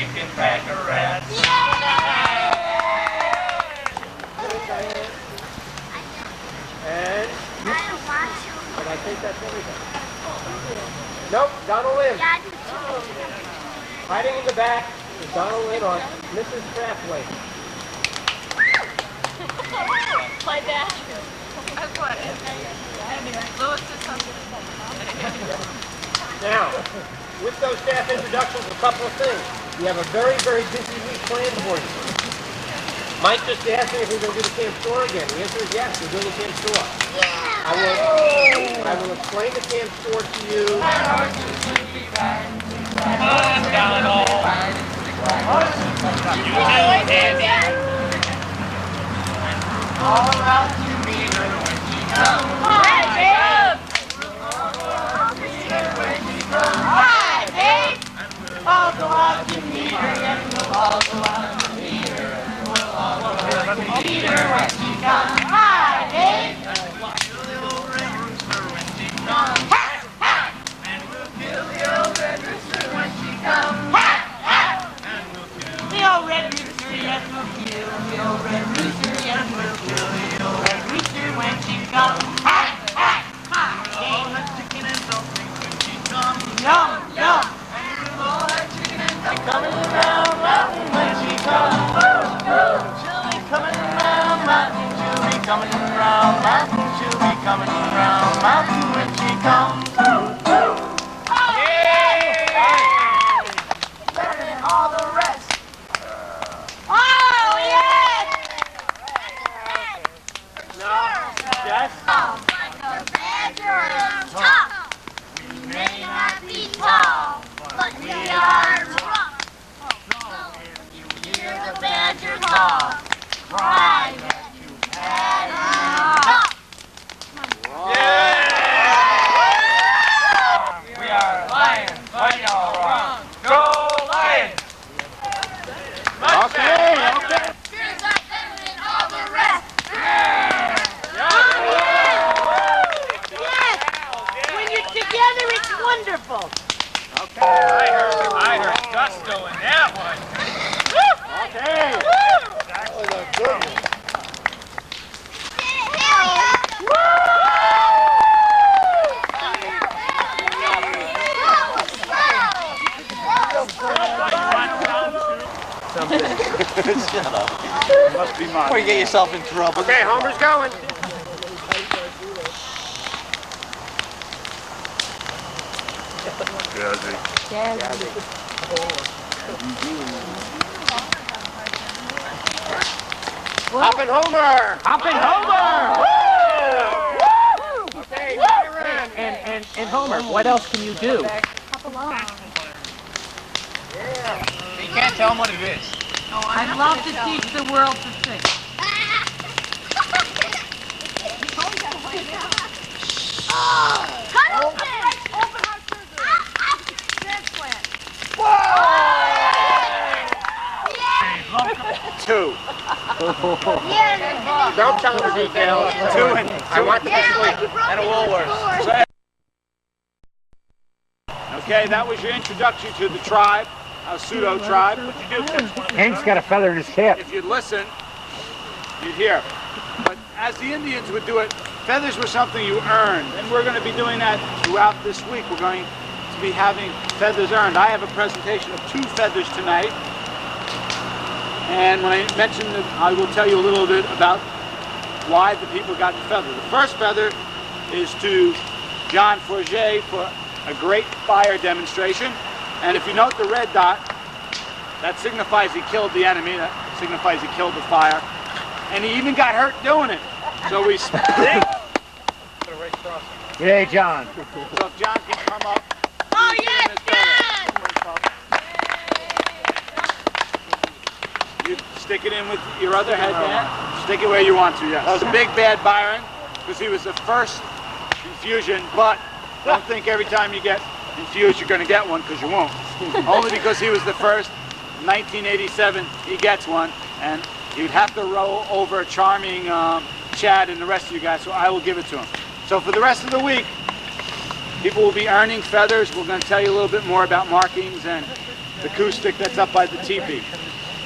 chicken baccarat. And but I think that's everything. Nope, Donald Lynn. Hiding in the back is Donald Lynn on Mrs. Craftway. Play that. That's what. Lewis did something. Now, with those staff introductions, a couple of things. We have a very, very busy week planned for you. Mike just asked me if we're going to do the camp store again. The answer is yes, we're doing the camp store. I will explain the camp store to you. All out to meet her when she comes. Hi, babe! Hi, babe! I'll go out to meet her, and we'll all go out to meet her, and we'll all go out to meet her when she comes. Hi, babe! And we'll kill the old red rooster when she comes. Ha, ha! And we'll kill the old red rooster when she comes. Ha, ha! And we'll kill the old red rooster, yes, we'll kill the old red rooster, yes, we'll kill the old red rooster when she comes. Ha, ha! Ha! We'll all have chicken and dumplings when she comes. Yum, yum! Coming around mountain when she comes. She'll be coming around mountain. She'll be coming around mountain. She'll be coming around mountain when she comes. Better than all the rest. Oh yes! No. Yes? Like a badger is tough. We may not be tall, but we are rough. Hear the badger call, cry that you've had enough. We are lions, fighting all wrong. Go Lions! Okay. Here's our better than all the rest. Yes! When you're together, it's wonderful. I heard gusto in that one. Okay. That was a good one. Shut up. Must be mine. Before you get yourself in trouble. Okay, Homer's going. Hoppin' Homer! Hoppin' Homer! Okay, turn around. And Homer, what else can you do? You can't tell them what it is. I'd love to teach the world to sing. Two. Don't tell him the details. I want the sleep. And a Woolworths. Okay, that was your introduction to the tribe, a pseudo tribe. Hank's got a feather in his cap. If you'd listen, you'd hear. But as the Indians would do it, feathers were something you earned, and we're going to be doing that throughout this week. We're going to be having feathers earned. I have a presentation of 2 feathers tonight, and when I mention it, I will tell you a little bit about why the people got the feather. The first feather is to John Forget for a great fire demonstration, and if you note the red dot, that signifies he killed the enemy, that signifies he killed the fire, and he even got hurt doing it. So we Yay, John. So if John can come up. Oh, yes, John! You stick it in with your other headband. Stick it where you want to, yes. That was a big bad Byron, because he was the first infusion, but don't think every time you get infused you're going to get one, because you won't. Only because he was the first. In 1987, he gets one, and he would have to roll over charming Chad and the rest of you guys, so I will give it to him. So for the rest of the week, people will be earning feathers. We're going to tell you a little bit more about markings and the acoustic that's up by the teepee.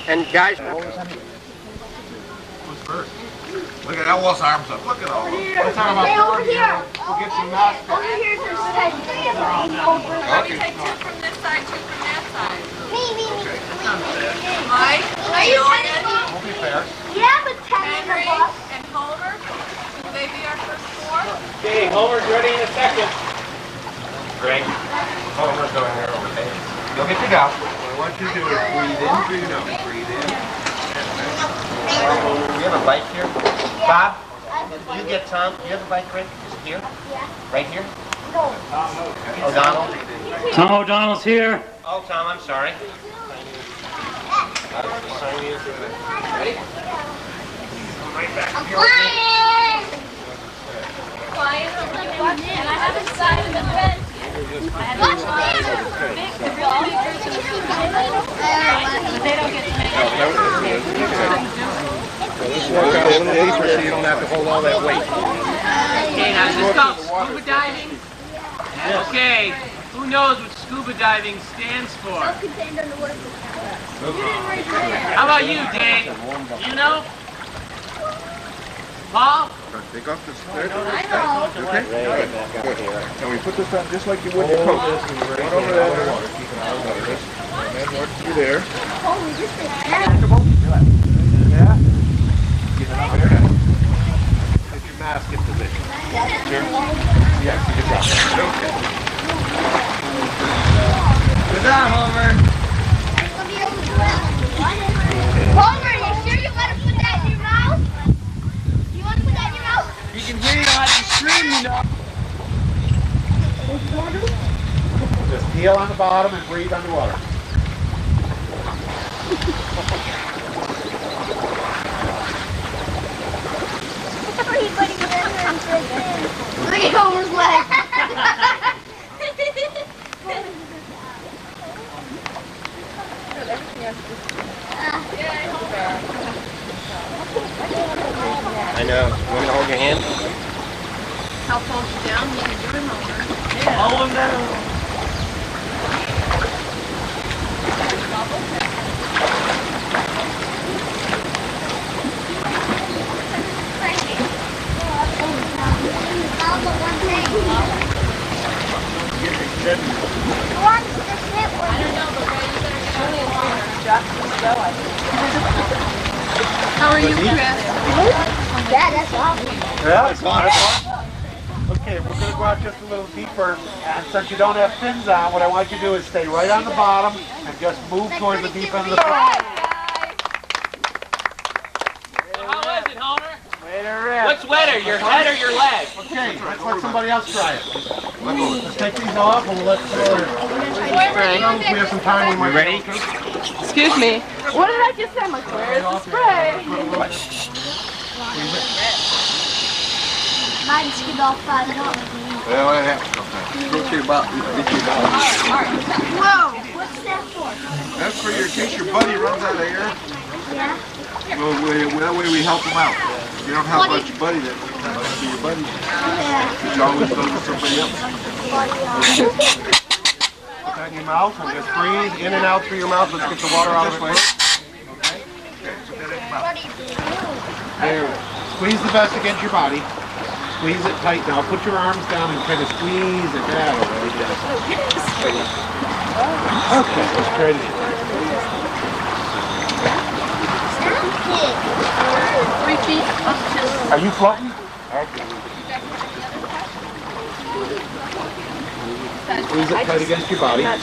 And guys, Look at Elwell's arms up. Look at all of them. Stay over here. we'll get some masks. Over here, there's three of them. Okay. Take two from this side, two from that side. Me. Mike, Are you Jordan, tennis? Won't be fair. Yeah, but tennis in the Henry, bus. and Homer. Will they be our first four? Okay, Homer's ready in a second. Greg. Homer's going there over there. You'll get to go. What I want you to do is breathe in through your nose. Breathe in. We have a bike here. Bob, did you get Tom? Do you have a bike right here? Yeah. Right here? No. O'Donnell? Tom O'Donnell's here. Oh, Tom, I'm sorry. Ready? I'm flying! And I haven't signed the bed. Watch me! They don't get to make Just work out a little deeper so you don't have to hold all that weight. Okay, now is this called scuba diving? Okay, who knows what scuba diving stands for? Self-contained underwater. How about you, Dave? You know? Paul? Take off this thread. I know. Okay? All right. Good. And we put this on just like you would your coat. One over there. And then work through there. Holy, this is Yeah? Get it out there. Get your mask in position. Sure? Yes, good job. Okay. Good job, Homer. Homer, you sure you want to put that in your mouth? You want to put that in your mouth? You can hear you on the screen, you know. Just heel on the bottom and breathe underwater. Look at Homer's leg. I know. You want me to hold your hand? I'll fold you down. You can do it, Homer. Hold him down. How are you, Chris? Yeah, that's awesome. Yeah, it's fun. Okay, we're going to go out just a little deeper. And since you don't have fins on, what I want you to do is stay right on the bottom and just move towards the deep end of the pool. How was it, Homer? Later, What's wetter, your head or your leg? Okay, let's let somebody else try it. Let's take these off and we'll let if we have some time. We might ready? Excuse me. What did I just say? I'm like, where's the spray? Mine's get all fired up. Well, it happens sometimes. Get your butt. Whoa! What's that for? That's for your, in case your buddy runs out of air. Yeah? That way we help him out. If you don't help out your buddy, that's not going to be your buddy. Yeah. You should always go with somebody else. Put that in your mouth and just breathe in and out through your mouth. Let's get the water out of it. Okay? Okay, put that in your mouth. There. Squeeze the vest against your body. Squeeze it tight now. Put your arms down and kind of squeeze it down. Okay, let's try it again. 3 feet up to... Are you floating? Okay. Squeeze it tight against your body. Yeah,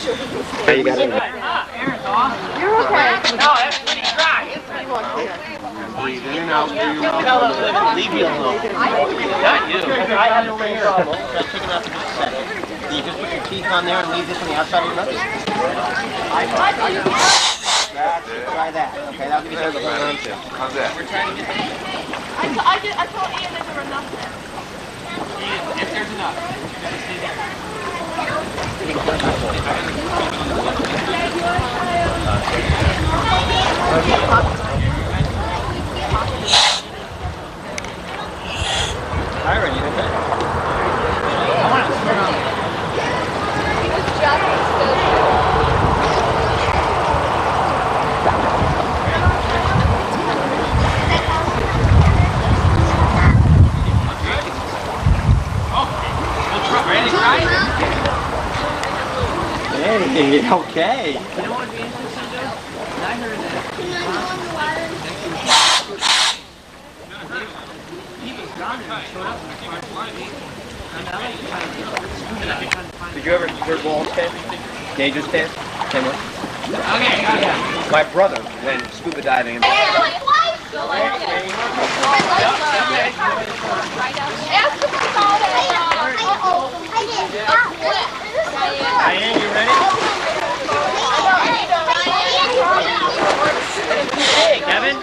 you got it. Aaron's off. You're okay. No, everybody's dry. Breathe in and out through your mouth. Leave me alone. Not you. I have no trouble. Just taking out the second. Do you just put your teeth on there and leave this on the outside of your mouth? Try that. Okay, that'll give you something to hold on to. How's that? I told Ian that there were enough there. If there's enough. Byron, you okay? Okay, okay. You know what would be interesting, Joe? I heard that he was gone and showed up in the park. And I like to try to find Did you ever hear Walls dance? Dangerous dance? Okay, yeah. My brother went scuba diving. Diane, you ready? Hey, Kevin.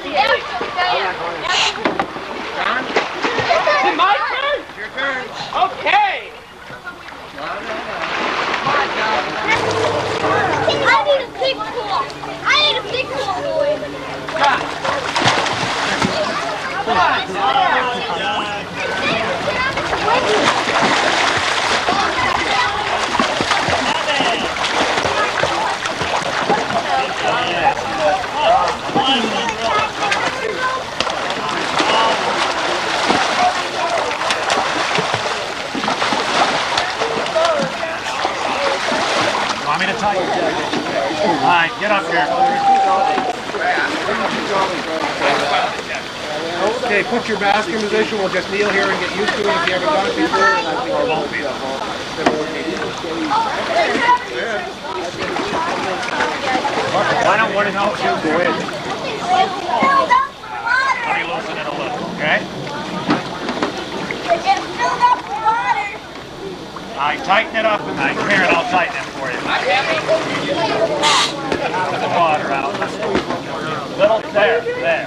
John? Is it my turn? It's your turn. Okay. I need a big pool. I need a big pool, boy. Want me to tie you? All right, get up here. Okay, put your basket in position. We'll just kneel here and get used to it if you haven't done it before. And I think it won't be that long. Why don't one of those two go in? Let me loosen it a little, okay? I tighten it up and here, and I'll tighten it for you. Put the water out. Little, there.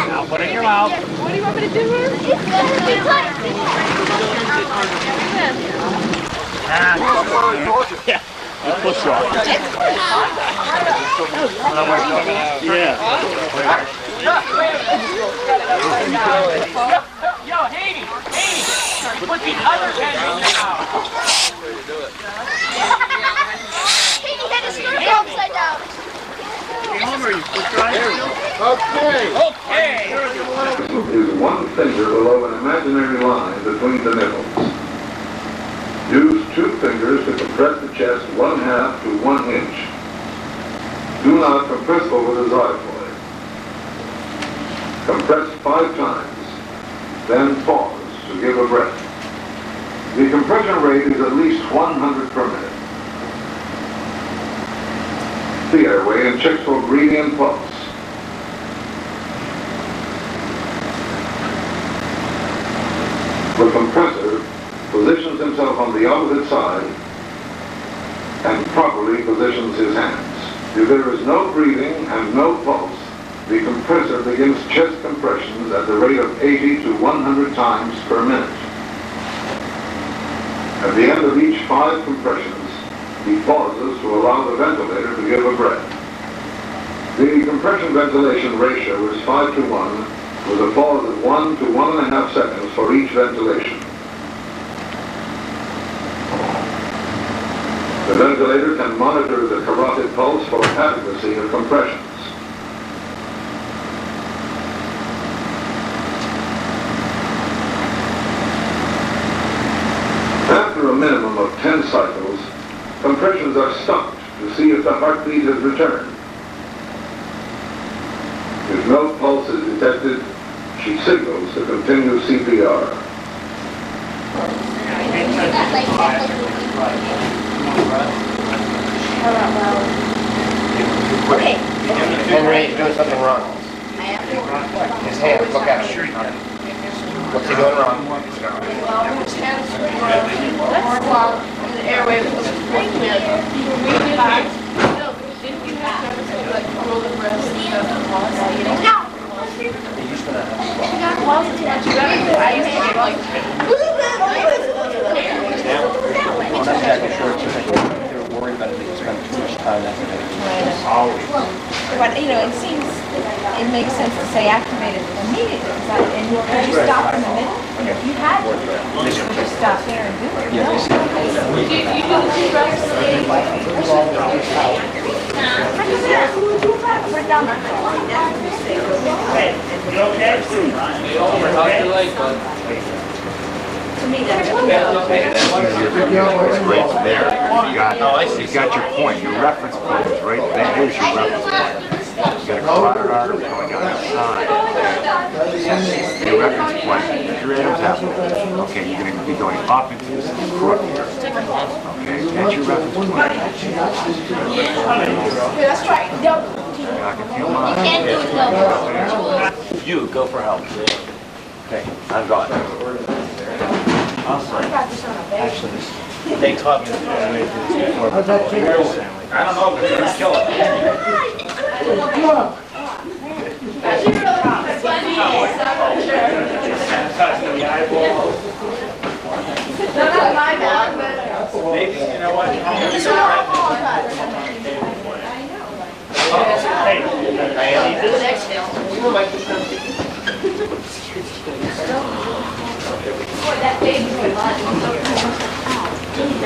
Now put it in your mouth. What do you want me to do here? Yeah. Push off. Yeah. Yo, Haney, put the other hand in your mouth. He had his skirt upside down. Okay. Is one finger below an imaginary line between the nipples. Use two fingers to compress the chest 1/2 to 1 inch. Do not compress over the xiphoid. Compress 5 times, then pause to give a breath. The compression rate is at least 100 per minute. The airway and checks for breathing and pulse. The compressor positions himself on the opposite side and properly positions his hands. If there is no breathing and no pulse, the compressor begins chest compressions at the rate of 80 to 100 times per minute. At the end of each 5 compressions, he pauses to allow the ventilator to give a breath. The compression-ventilation ratio is 5 to 1, with a pause of 1 to 1.5 seconds for each ventilation. The ventilator can monitor the carotid pulse for adequacy of compressions. After a minimum of 10 cycles, compressions are stopped to see if the heartbeat has returned. If no pulse is detected, she signals to continue CPR. Okay. Henry, you're doing something wrong. His hands, look at him. What's he doing wrong? The airway was pretty clear. Didn't you have to like roll the breast and stuff and pause eating? No. You got pause too much. You got to. I used to get like. I'm not exactly sure. It's just like they're worried about it. They spend too much time after they always. But, you know, it makes sense to say activated immediately. And you stop in the middle. If you had to, you just stop there and do it. Yeah, they say You do the two breaths. We're done. You okay? So To me, that's It's right there. You got your point. Your reference point is right there. Here's your reference point. You got a carotid artery going on the side. Your reference point. Your Adam's apple. Okay, you're going to be going up into this crook here. Okay, that's your reference point. That's right. I can feel mine. You can't do it double. You go for help. Okay, I'm gone. Actually, they taught me to do this before. I don't know, but they're gonna kill it. Not my bad, but. Maybe, you know what?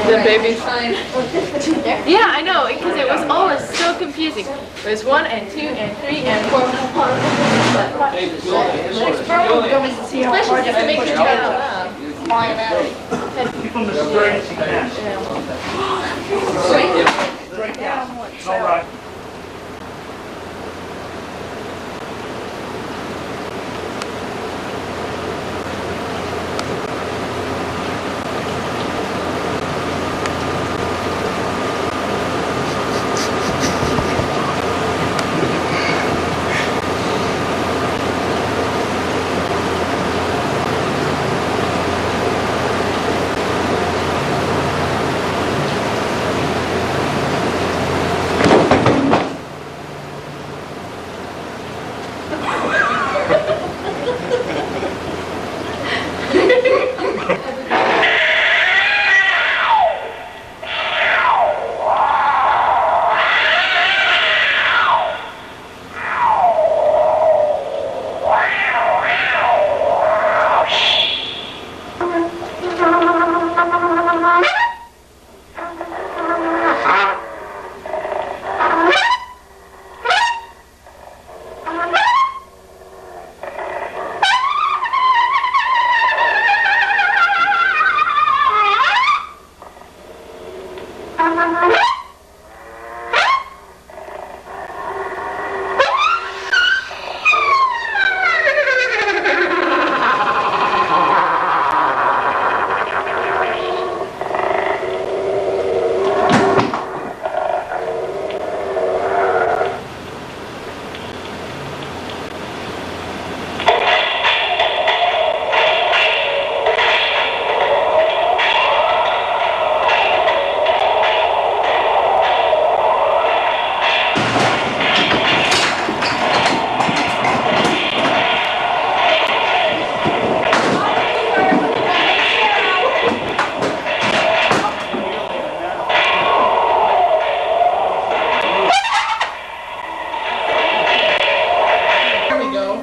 The baby sign. Yeah, I know, because it was always so confusing. It was 1 and 2 and 3 and 4. Especially just to make sure you got it out. From the straight you can. Straight down. All right.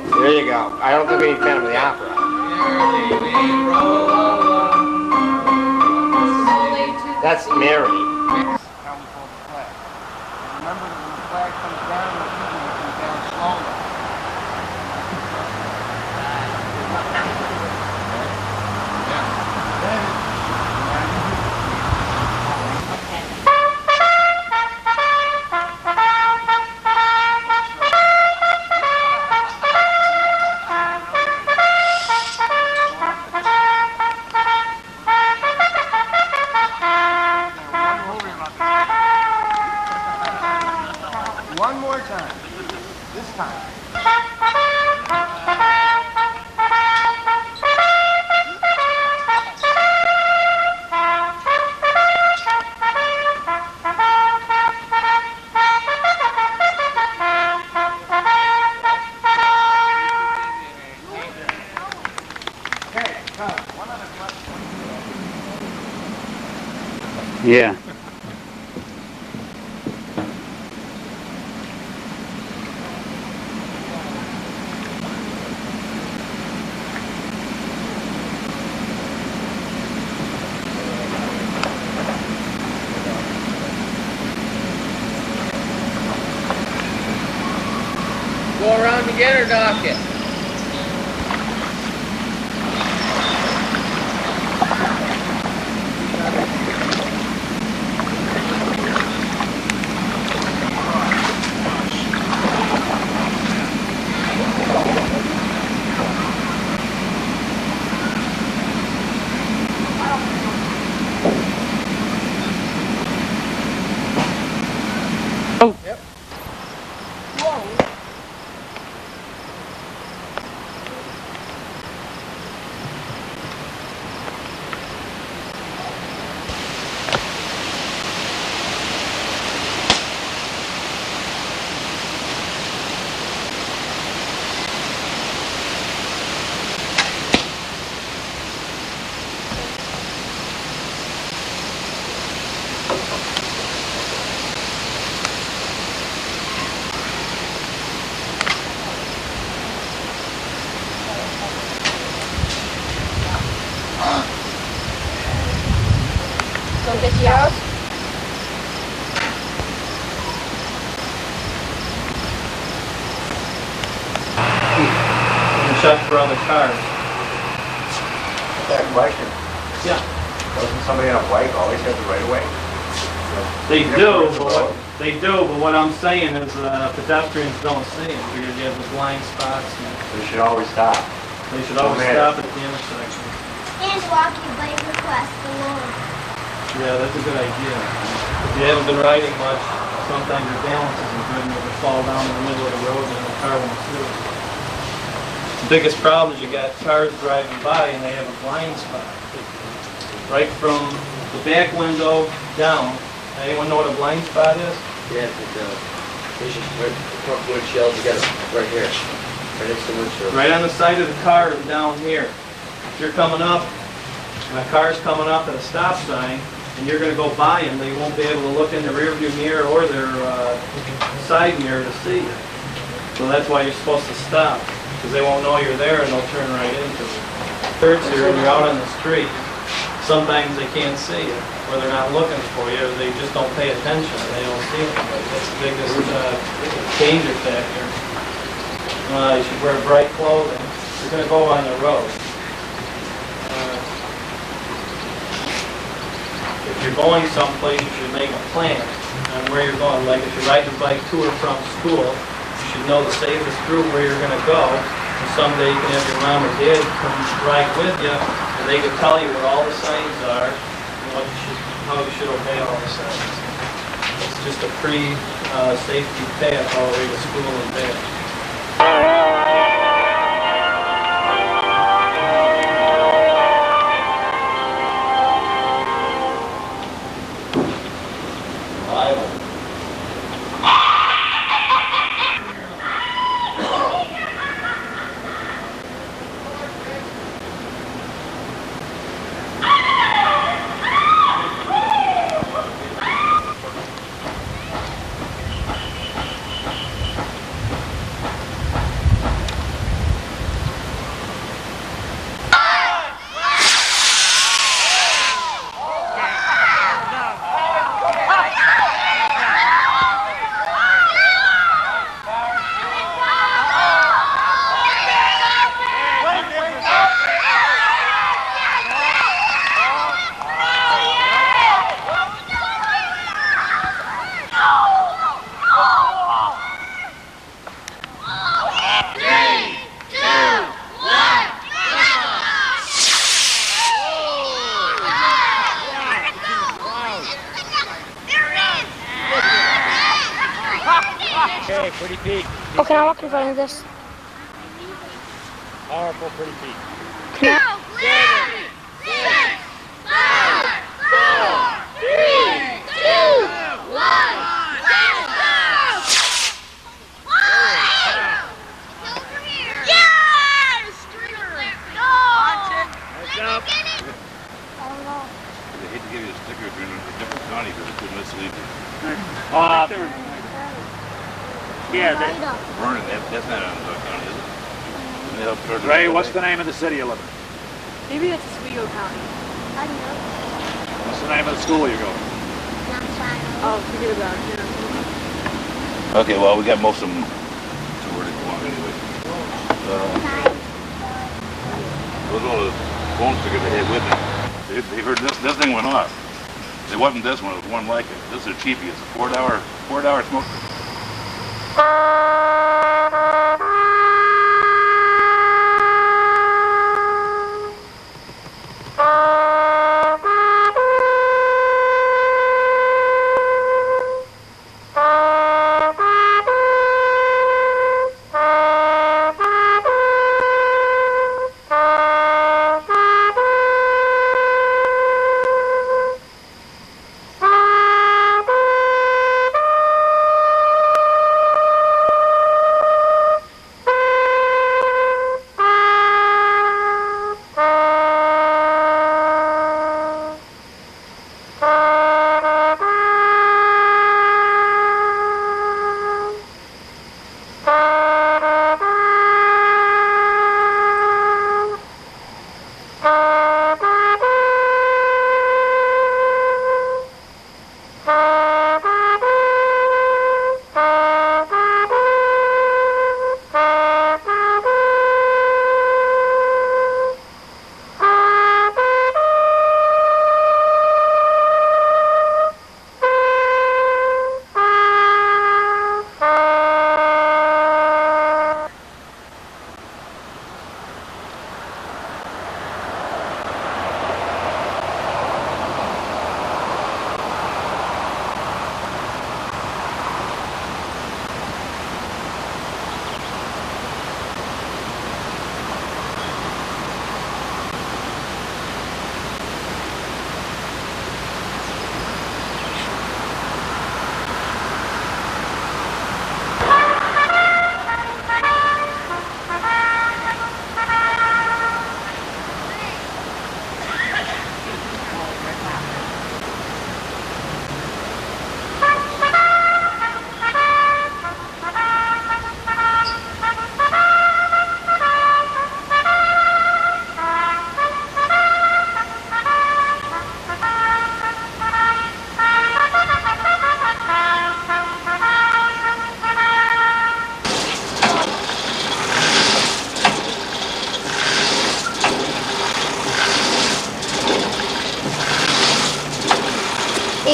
There you go. I don't think we need Phantom of the Opera. That's Mary. Remember that when the flag comes down, it comes down slowly. One more time. This time. Okay, Todd, one other question. Yeah. Go around again or dock it? $50. And check for other cars. That question. Yeah. Doesn't somebody on a bike always have the right of way? They do, but what I'm saying is pedestrians don't see it because you have the blind spots. They should always stop. They should always stop at the intersection. And walk your bike across the road. Yeah, that's a good idea. If you haven't been riding much, sometimes your balance isn't good and you can fall down in the middle of the road and the car won't see it. The biggest problem is you got cars driving by and they have a blind spot. Right from the back window down. Anyone know what a blind spot is? Yeah, it's right front windshield, you got it right here. Right next to the windshield. Right on the side of the car and down here. If you're coming up, and a car's coming up at a stop sign, and you're going to go by them, they won't be able to look in the rearview mirror or their side mirror to see you. So that's why you're supposed to stop, because they won't know you're there and they'll turn right into it. Thirds here, when you're out on the street, sometimes they can't see you, or they're not looking for you, or they just don't pay attention, they don't see anybody. That's the biggest danger factor. You should wear bright clothing. You're going to go on the road. If you're going someplace, you should make a plan on where you're going. Like if you're riding a bike to or from school, you should know the safest route where you're going to go. And someday you can have your mom or dad come ride with you, and they can tell you where all the signs are and how you should obey all the signs. It's just a pre-safety path all the way to school and back. Okay, Pretty Pete. Oh, can I walk in front of this? Powerful Pretty Pete. Can I? 7, 6, 5, 4, 3, 2, 1. Yeah, Vernon, that's not on the county, is it? Ray, what's the name of the city you live in? Maybe that's Oswego County. What's the name of the school you go to? Oh, forget about it. Yeah. Okay, well, we got most of them to where they belong anyway. Those are all the phone stickers they had with them. They heard this thing went off. It wasn't this one, it was one like it. This is a cheapie. It's a 4-hour smoke.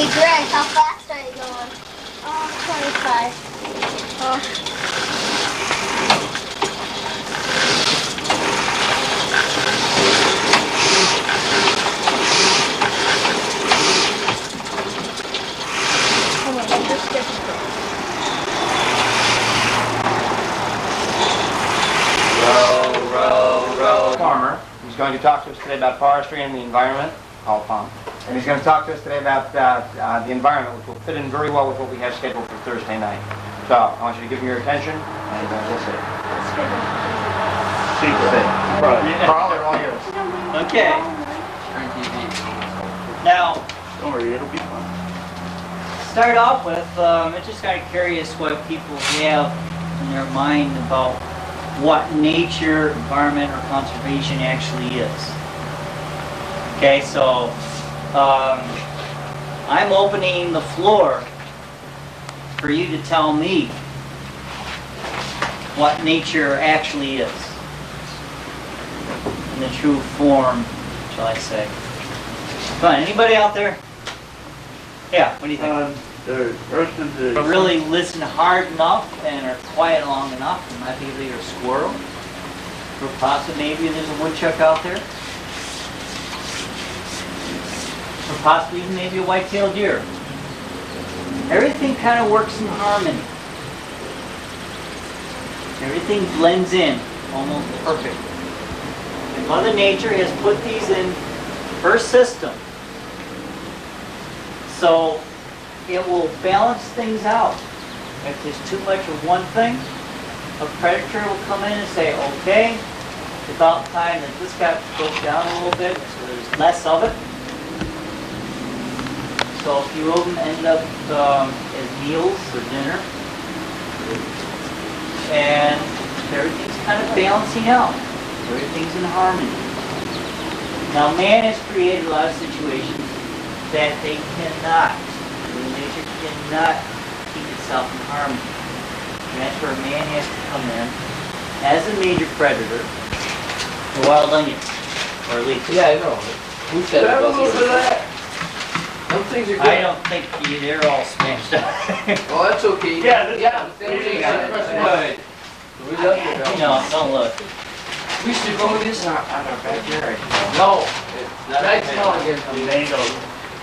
Hey Greg, how fast are you going? 25. Farmer. He's going to talk to us today about forestry and the environment, Paul Palm. And he's going to talk to us today about the environment, which will fit in very well with what we have scheduled for Thursday night. So I want you to give me your attention, and we'll see. Carl, they're all yours. Okay. Now, Don't worry, it'll be fun. start off with, I'm just kind of curious what people have in their mind about what nature, environment, or conservation actually is. Okay, so I'm opening the floor for you to tell me what nature actually is in the true form, shall I say. Come on, anybody out there? Yeah, what do you think? But really listen hard enough and are quiet long enough, there might be either a squirrel, or possibly maybe there's a woodchuck out there, or possibly even maybe a white-tailed deer. Everything kind of works in harmony. Everything blends in almost perfect. And Mother Nature has put these in her system. So it will balance things out. If there's too much of one thing, a predator will come in and say, okay, it's about time that this got broke down a little bit, so there's less of it. So a few of them end up as meals or dinner. And everything's kind of balancing out. Everything's in harmony. Now man has created a lot of situations that they cannot. Nature cannot keep itself in harmony. And that's where man has to come in as a major predator, the wild onion, or at least. Yeah, I know. Who said it about that? Those things are good. I don't think they're all smashed up. Oh, that's okay. Yeah, Good. We love you, Bill. No, don't look. We should grow this on our backyard. No. That's not against the mangoes.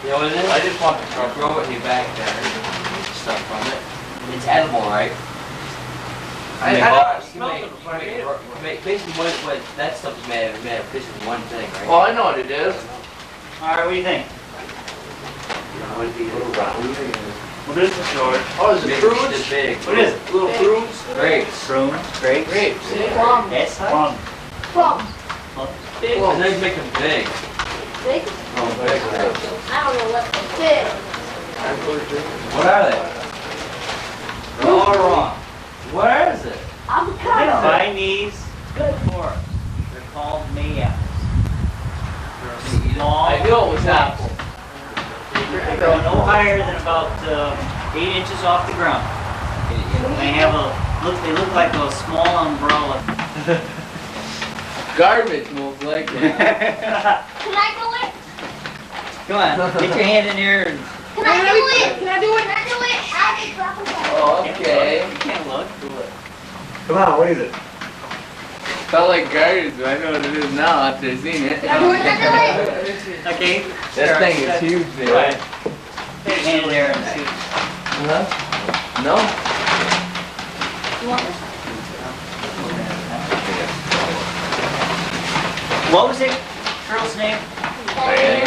You know what it is? I just want to grow it in your backyard and stuff from it. It's edible, right? I basically what that stuff is made of basically one thing, right? Oh, I know what it is. All right, what do you think? What is it, little round? What is it, George? Oh, is it fruits? This big. What is it? Little fruits? Grapes. Prunes, grapes. Grapes. Plum. That's Plum. big. Well, they make them big. Big? Oh, big grapes. I don't know what big. What are they? They're all wrong. What is it? Avocado. Chinese good for us. They're called mayaples. They're small. I knew it was apple. They grow no higher than about 8 inches off the ground. They have they look like a small umbrella. Garbage, most likely. Can I do it? Come on, get your hand in here. And, Can I do it? Can I do it? Can I do it? I can drop it. Oh, okay. you can't look. Do it. Come on, what is it? Felt like garbage, but I know what it is now after I've seen it. Can I do it? Can I do it? Okay. This thing is huge, Go man. ahead. Put your hand in there and see. Huh? No? You want this? What was it? Girl's name?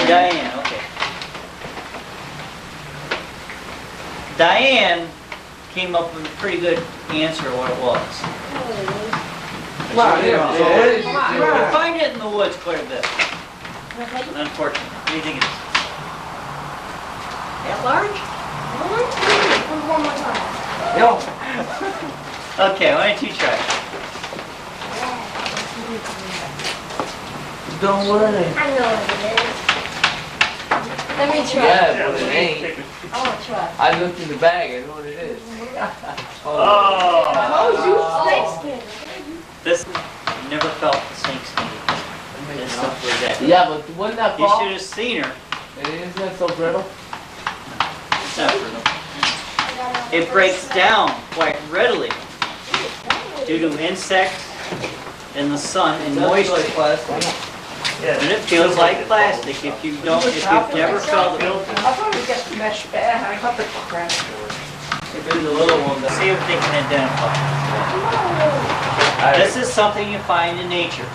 Diane, okay. Diane came up with a pretty good answer of what it was. Wow, Wrong. so what is it? You find it in the woods quite a bit. Unfortunately. What do you think it is? That large? One more time. Yo. Okay, why don't you try it? Don't worry. I know what it is. Let me try. Yeah, but it ain't. I want to try. I looked in the bag, I know what it is. Oh, snake skin. This, you never felt the snake skin. This stuff was that. Yeah, but wasn't that You fall? should have seen her. Isn't that so brittle? separate. It breaks down quite readily due to insects in the sun and moisture. And it feels like plastic if you've never felt it. I thought it would get the mesh bad. I got the crap. Do the little one, but see if they can identify. This is something you find in nature.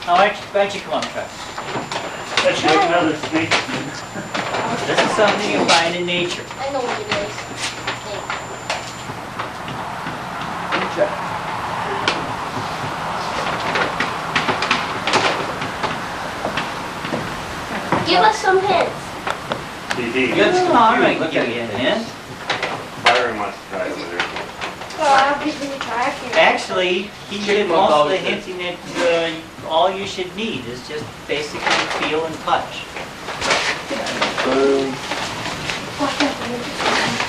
Now, why don't you come on, Travis? That's like another snake. This is something you find in nature. I know what it is. Give us some hints. CD. Good Tom, I can give you a hint. Byron wants to try over there. Actually, he did most of the hinting that all you should need is just basically feel and touch.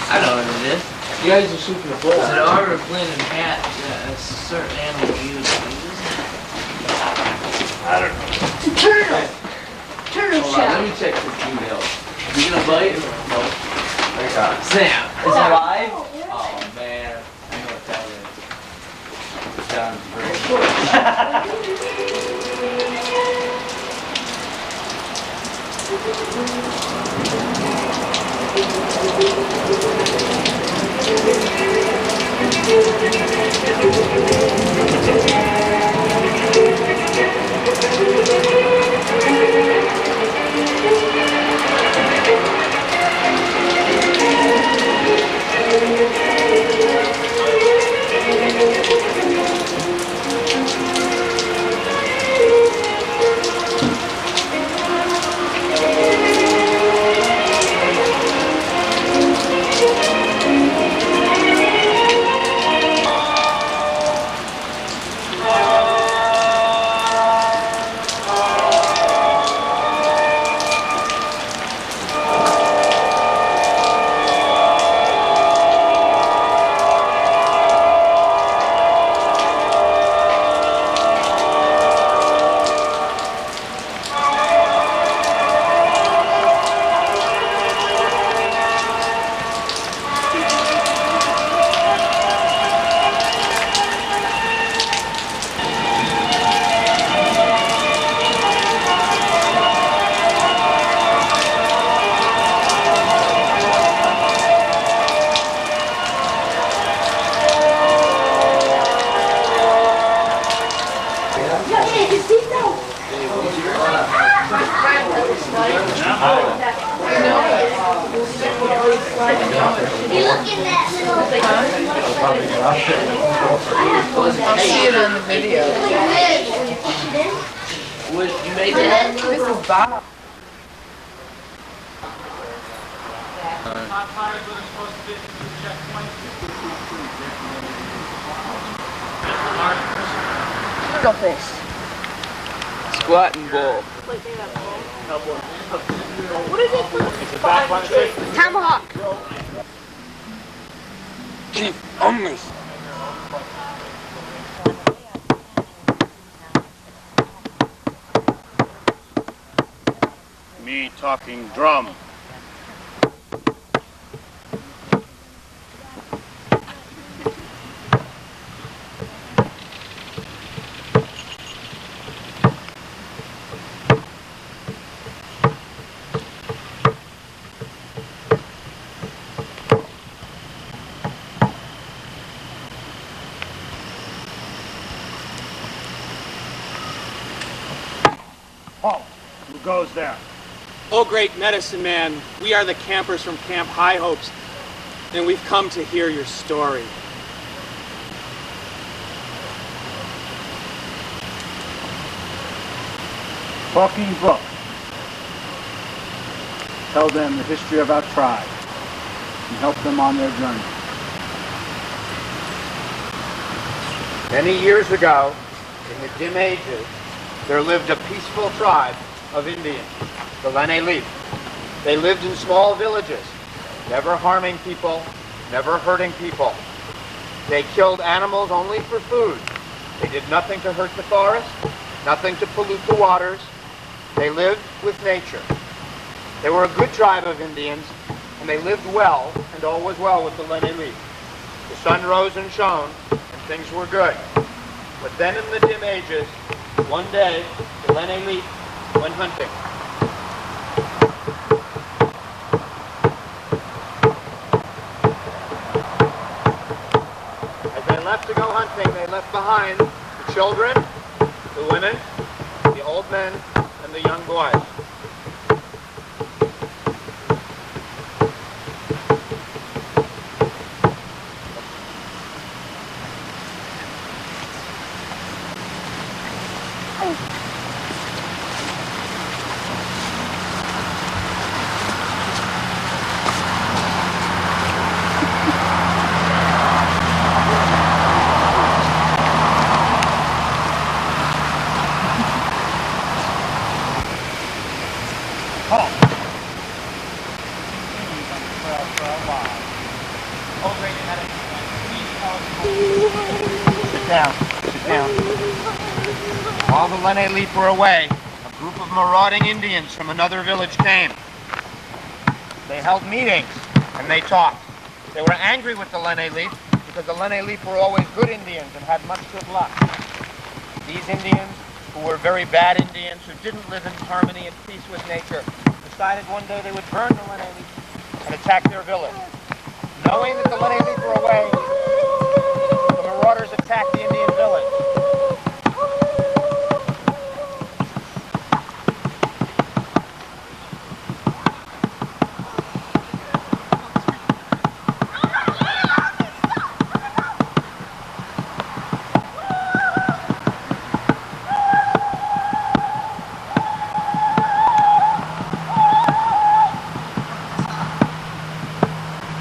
I know what it is. You guys are super the bull. It's an armor flint and hat. Yeah, a certain animal uses. I don't know. Hold on, let me check this email. You gonna bite? No. I got it. Sam, Is it alive? oh man, I know what that is. Sounds great. I'll see it on the video. You made that? This is Bob. Go fish. Squat and bull. What is it? Tomahawk. Chief Onless. Me talking drum. Halt! Who goes there? Oh, great medicine man, we are the campers from Camp High Hopes, and we've come to hear your story. Talking Brook. Tell them the history of our tribe and help them on their journey. Many years ago, in the dim ages, there lived a peaceful tribe of Indians, the Lenni Leaf. They lived in small villages, never harming people, never hurting people. They killed animals only for food. They did nothing to hurt the forest, nothing to pollute the waters. They lived with nature. They were a good tribe of Indians, and they lived well, and all was well with the Lenni Leaf. The sun rose and shone, and things were good. But then in the dim ages, one day, the Lenni Leaf went hunting. As they left to go hunting, they left behind the children, the women, the old men, and the young boys. Sit down. While the Lenni Leaf were away, a group of marauding Indians from another village came. They held meetings and they talked. They were angry with the Lenni Leaf because the Lenni Leaf were always good Indians and had much good luck. These Indians, who were very bad Indians, who didn't live in harmony and peace with nature, decided one day they would burn the Lenni Leaf and attack their village. Knowing that the Lenni Leaf were away, the marauders attacked the Indian village.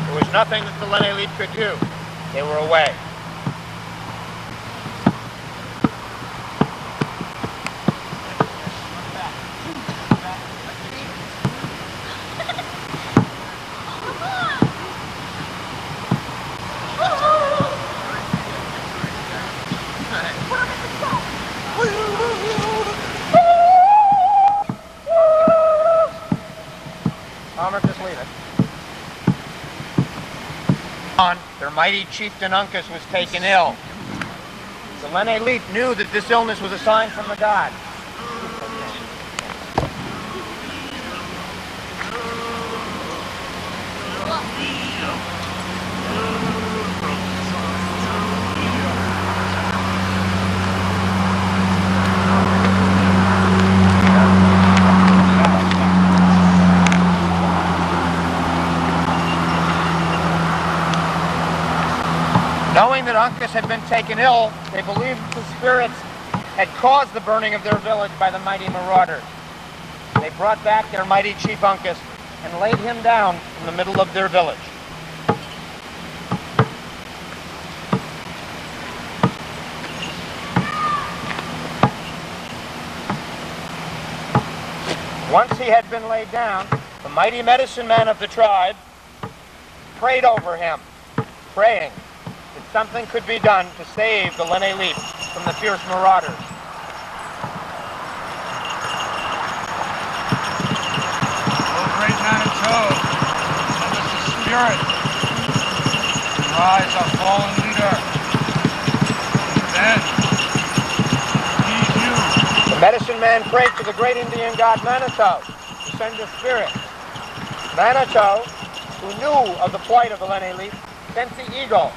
There was nothing that the Lenni Leaf could do. They were away. Palmer, just leave it. Their mighty chieftain Uncas was taken ill. The Lenni Leaf knew that this illness was a sign from the gods. Knowing that Uncas had been taken ill, they believed the spirits had caused the burning of their village by the mighty marauders. They brought back their mighty chief Uncas and laid him down in the middle of their village. Once he had been laid down, the mighty medicine man of the tribe prayed over him, praying that something could be done to save the Lenni Leaf from the fierce marauders. O great Manitou, send us a spirit to rise a fallen leader. Then, need you. The medicine man prayed to the great Indian god Manitou to send a spirit. Manitou, who knew of the plight of the Lenni Leaf, sent the eagle.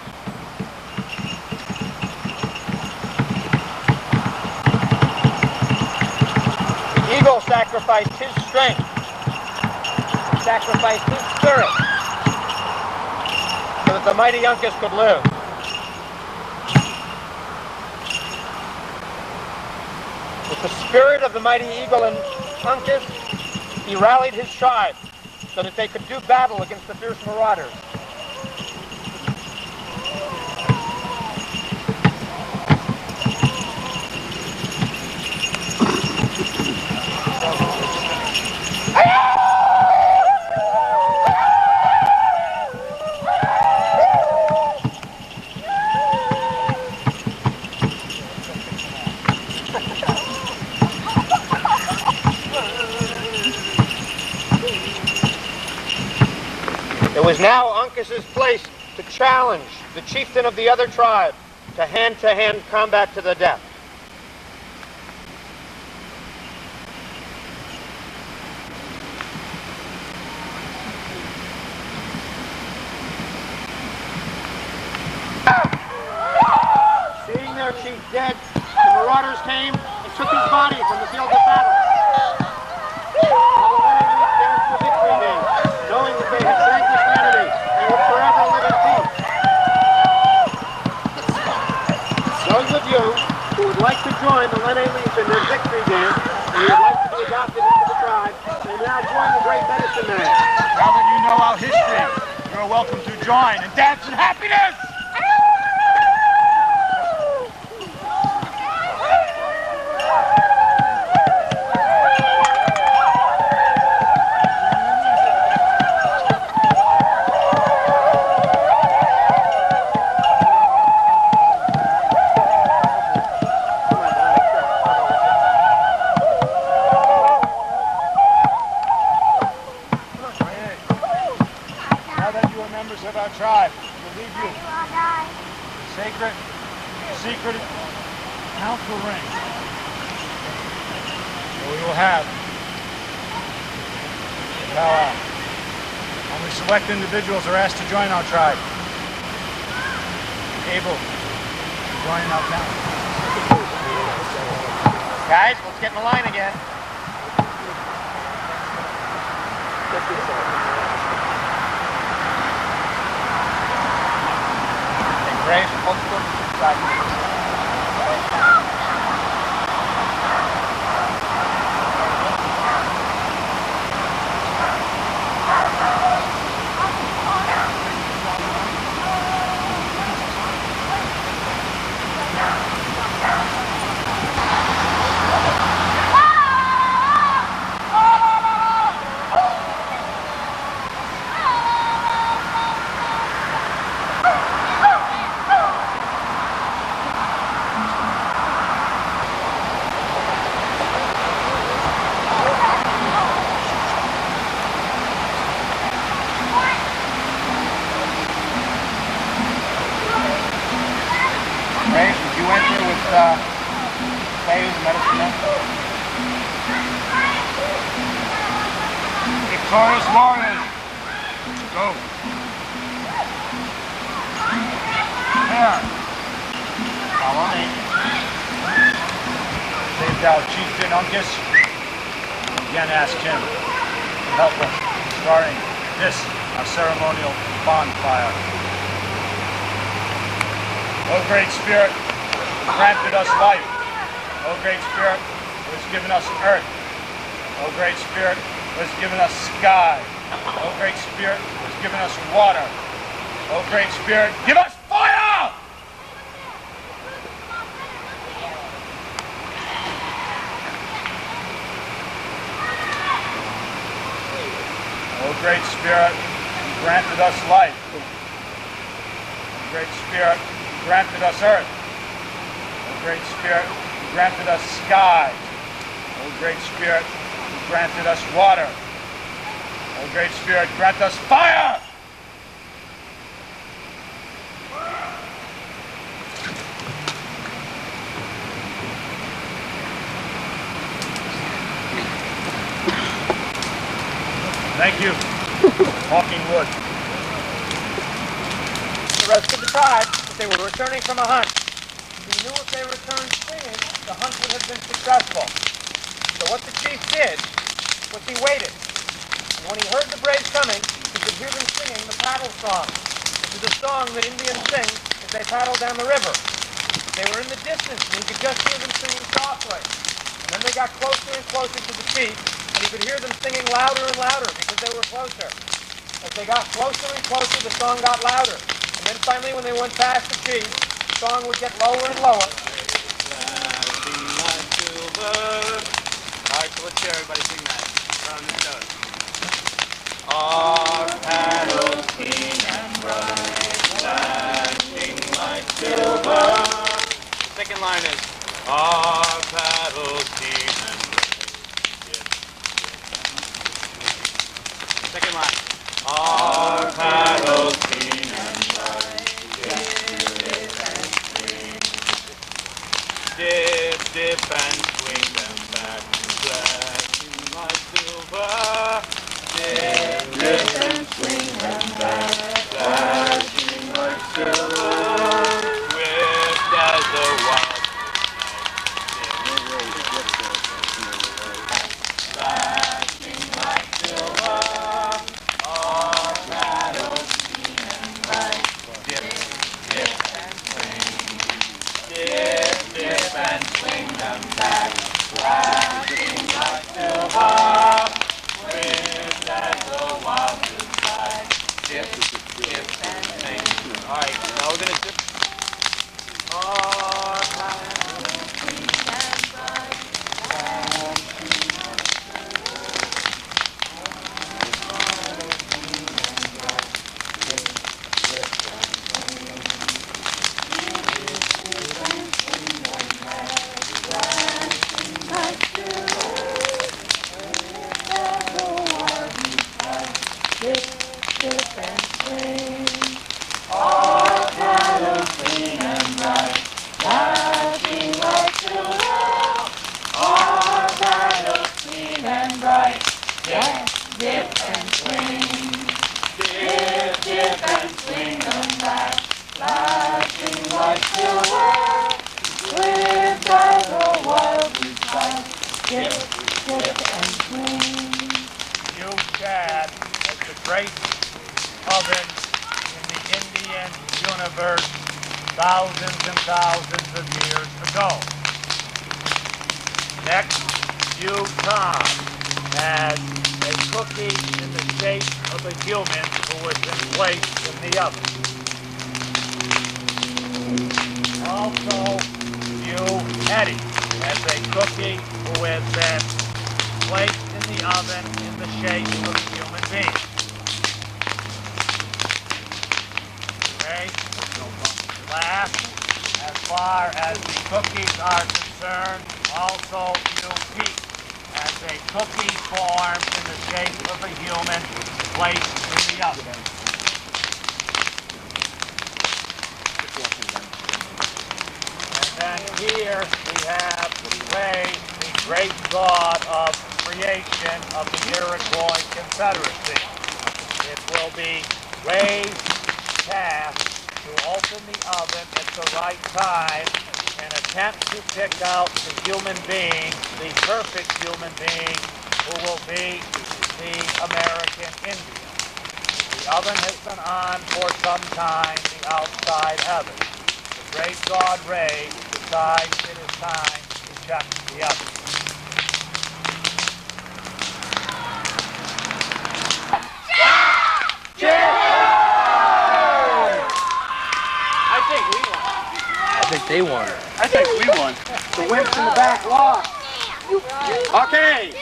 The eagle sacrificed his strength, sacrificed his spirit, so that the mighty Uncas could live. With the spirit of the mighty eagle in Uncas, he rallied his tribe so that they could do battle against the fierce marauders. It was now Uncas's place to challenge the chieftain of the other tribe to hand-to-hand combat to the death. Seeing their chief dead, the marauders came and took his body from the field of battle. Now the Lenni Leaf danced the victory dance, knowing that they had vanquished the enemy and would forever live in peace. Those of you who would like to join the Lenni Leaf in their victory dance, and you would like to be adopted into the tribe, may now join the great medicine man. Now that you know our history, you're welcome to join and dance in happiness! Of our tribe, we leave you sacred, secret council ring. So we will have now, only select individuals are asked to join our tribe, able to join our town. Guys, let's get in the line again. Grace, hold the book to the side. Grace, would you enter with Faye as medicine man? Victorious warriors, go. Here, follow me. Saved our chieftain Uncas. Again, ask him to help us starting this, our ceremonial bonfire. O Great Spirit, granted us life. O Great Spirit, who has given us earth. O Great Spirit, who has given us sky. O Great Spirit, who has given us water. O Great Spirit, give us fire! O Great Spirit, who granted us life. O Great Spirit, granted us earth. O Great Spirit, who granted us sky. O Great Spirit, who granted us water. O Great Spirit, grant us fire! Thank you, Walking Wood. The rest of the tribe, if they were returning from a hunt, he knew if they returned singing, the hunt would have been successful. So what the chief did was he waited. And when he heard the braves coming, he could hear them singing the paddle song, which is a song that Indians sing as they paddle down the river. They were in the distance, and he could just hear them singing softly. And then they got closer and closer to the chief, and he could hear them singing louder and louder because they were closer. As they got closer and closer, the song got louder. And then finally, when they went past the chief, the song would get lower and lower. Alright, so let's hear everybody sing that. Around this note. Our paddles keen and bright, flashing like silver. The second line is our paddles keen and bright. Second line. Our paddles You, Chad, as the great oven in the Indian universe thousands and thousands of years ago. Next, you, Tom, as a cookie in the shape of a human who was placed in the oven. Also, you, Eddie, as a cookie who has been placed in the oven in the shape of a human being. Okay? Last, as far as the cookies are concerned, also you, Pete, as a cookie formed in the shape of a human placed in the oven. And then here we have the way the great God of creation of the Iroquois Confederacy. It will be Ray's task to open the oven at the right time and attempt to pick out the human being, the perfect human being, who will be the American Indian. The oven has been on for some time, the outside oven. The great God Ray decides it is time to check the oven. I think they won. I think we won. The wimps in the back lost. Okay.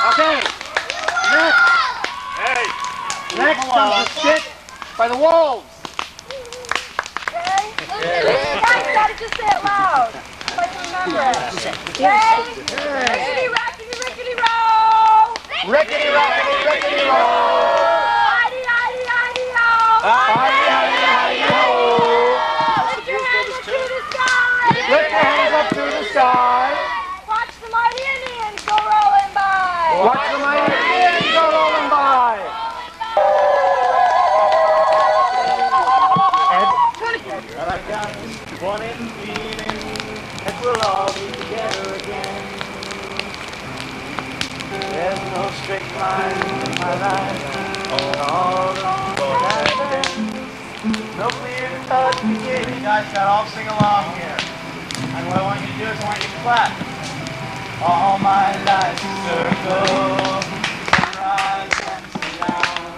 Okay. Next. Hey. Next comes the stick by the wolves. Okay? Guys, you gotta just say it loud. So I can remember it. Okay? Rickety, rackety, rickety, roll! Rickety, rackety, rickety, roll! Hidey, hidey, hidey, ho! Hidey, hidey, hidey, ho! Lift your hands up to the sky! Lift your hands up to the sky! Watch the mighty Indians go rolling by! Watch the mighty Indians go rolling by! One in feeling that we'll all be together again. There's no straight line in my life, all along that bend. No clear cut beginning. You guys gotta all sing along here. And what I want you to do is I want you to clap. All my life circle, sunrise and sundown.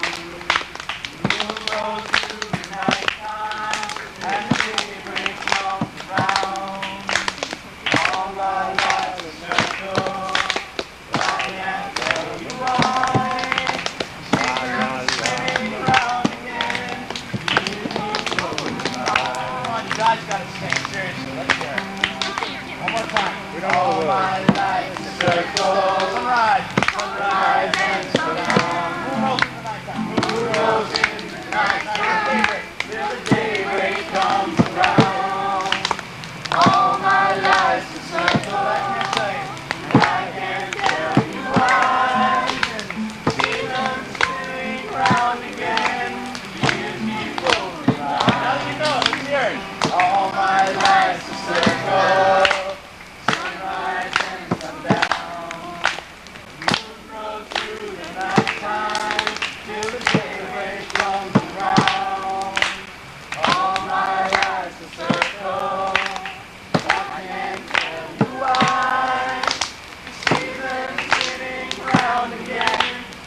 Moon rose through the night time, and the daybreak comes around. All my life circle, I can't tell you why. Spinning round again, come on, you guys gotta sing, seriously, let's hear it. One more time. All my life circle, sunrise, sunrise and sundown. Moon rose in the night time. Moon rose in the night time. Till the daybreak comes around. All my life's a circle, let me say, and I can't tell you why. Seasons spinning round again, years keep rolling by. Now you know, let's hear it. All my life's a circle, sunrise and sundown. Moon rose through the night time, till the daybreak comes around. All my life's a circle, I can't tell you why. The seasons spinning round again,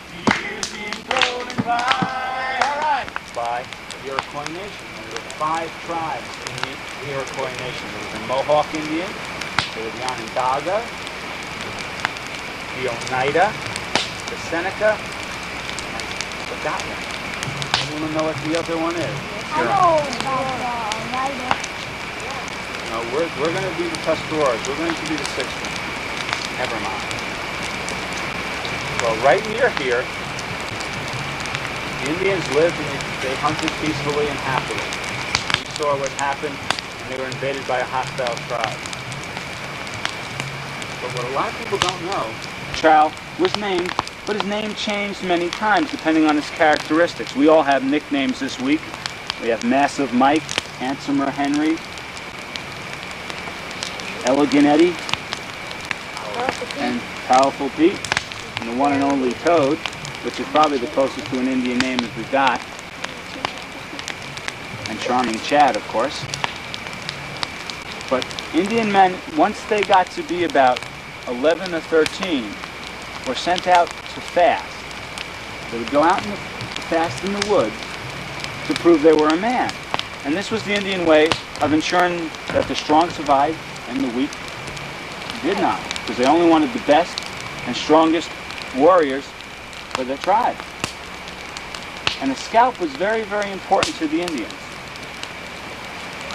the years keep rolling by. All right. By the Iroquois Nation. There were 5 tribes in the Iroquois Nation. There was the Mohawk Indian, there was the Onondaga, the Oneida, the Seneca, and I forgot one. Anyone know what the other one is? No, we're going to be the Tuscaroras. We're going to be the 6th one. Never mind. Well, right near here, the Indians lived and they hunted peacefully and happily. We saw what happened when they were invaded by a hostile tribe. But what a lot of people don't know, Chow was named, but his name changed many times depending on his characteristics. We all have nicknames this week. We have Massive Mike, Handsomer Henry, Elegant Eddie, and Powerful Pete, and the one and only Toad, which is probably the closest to an Indian name that we've got, and Charming Chad, of course. But Indian men, once they got to be about 11 or 13, were sent out to fast. They would go out and fast in the woods to prove they were a man. And this was the Indian way of ensuring that the strong survived and the weak did not, because they only wanted the best and strongest warriors for their tribe. And a scalp was very, very important to the Indians.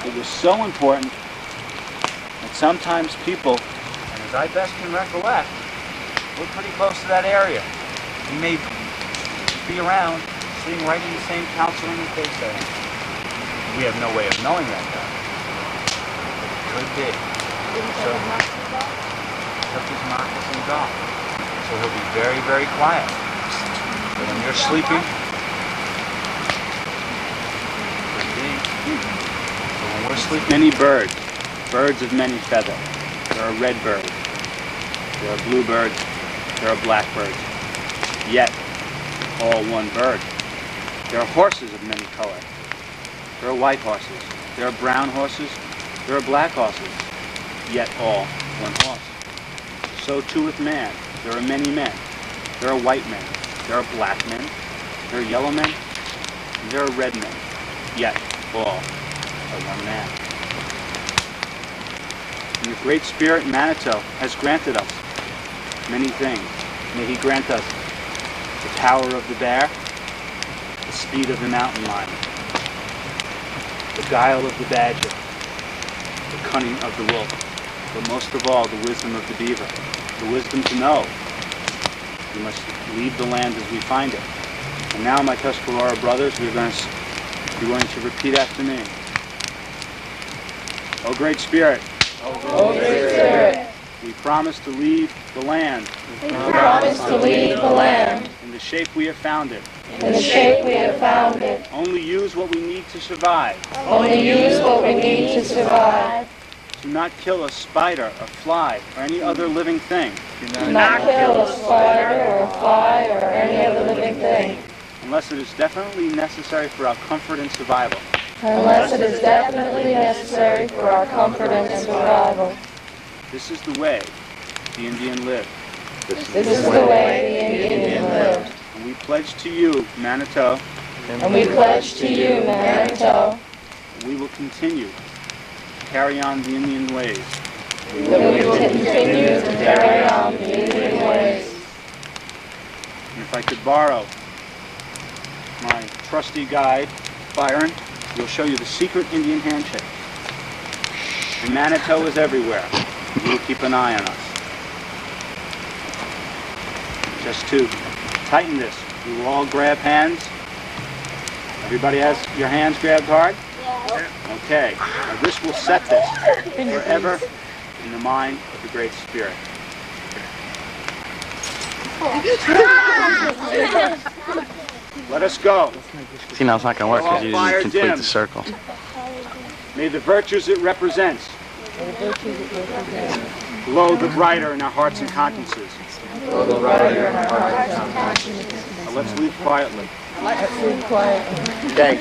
It was so important that sometimes people, and as I best can recollect, we're pretty close to that area. We may be around, sitting right in the same council in the case area. We have no way of knowing that, though. Could be. So, took his moccasins off. So he'll be very, very quiet. But when you're sleeping, could be. So when we're sleeping, many birds, birds of many feathers. There are red birds. There are blue birds. There are black birds. Yet, all one bird. There are horses of many colors. There are white horses. There are brown horses. There are black horses. Yet all one horse. So too with man. There are many men. There are white men. There are black men. There are yellow men. And there are red men. Yet all are one man. And the Great Spirit Manitou has granted us many things. May he grant us the power of the bear, the speed of the mountain lion, the guile of the badger, the cunning of the wolf, but most of all, the wisdom of the beaver, the wisdom to know we must leave the land as we find it. And now, my Tuscarora brothers, you're going to repeat after me. O Great Spirit, O Great Spirit, we promise to leave the land. we promise to leave the land In the shape we have found it. in the shape we have found it. Only use what we need to survive. Only use what we need to survive. Do not kill a spider, a fly, or any other living thing. Do not kill a spider or a fly or any other living thing. Unless it is definitely necessary for our comfort and survival. Unless it is definitely necessary for our comfort and survival. This is the way the Indian lived. This is the way the Indian lived. And we pledge to you, Manitou, And we pledge to you, Manitou, we will continue to carry on the Indian ways. that we will continue to carry on the Indian ways. And if I could borrow my trusty guide, Byron, he'll show you the secret Indian handshake. And Manitou is everywhere. He will keep an eye on us. Just to tighten this, we will all grab hands. Everybody has your hands grabbed hard? Yeah. Okay. Now this will set this forever in the mind of the Great Spirit. Let us go. See, now it's not going to work because you Fire didn't complete dim. the circle. May the virtues it represents glow the brighter in our hearts and consciences. Glow the brighter in our hearts and consciences. Now let's leave quietly. Let's leave quietly. Okay.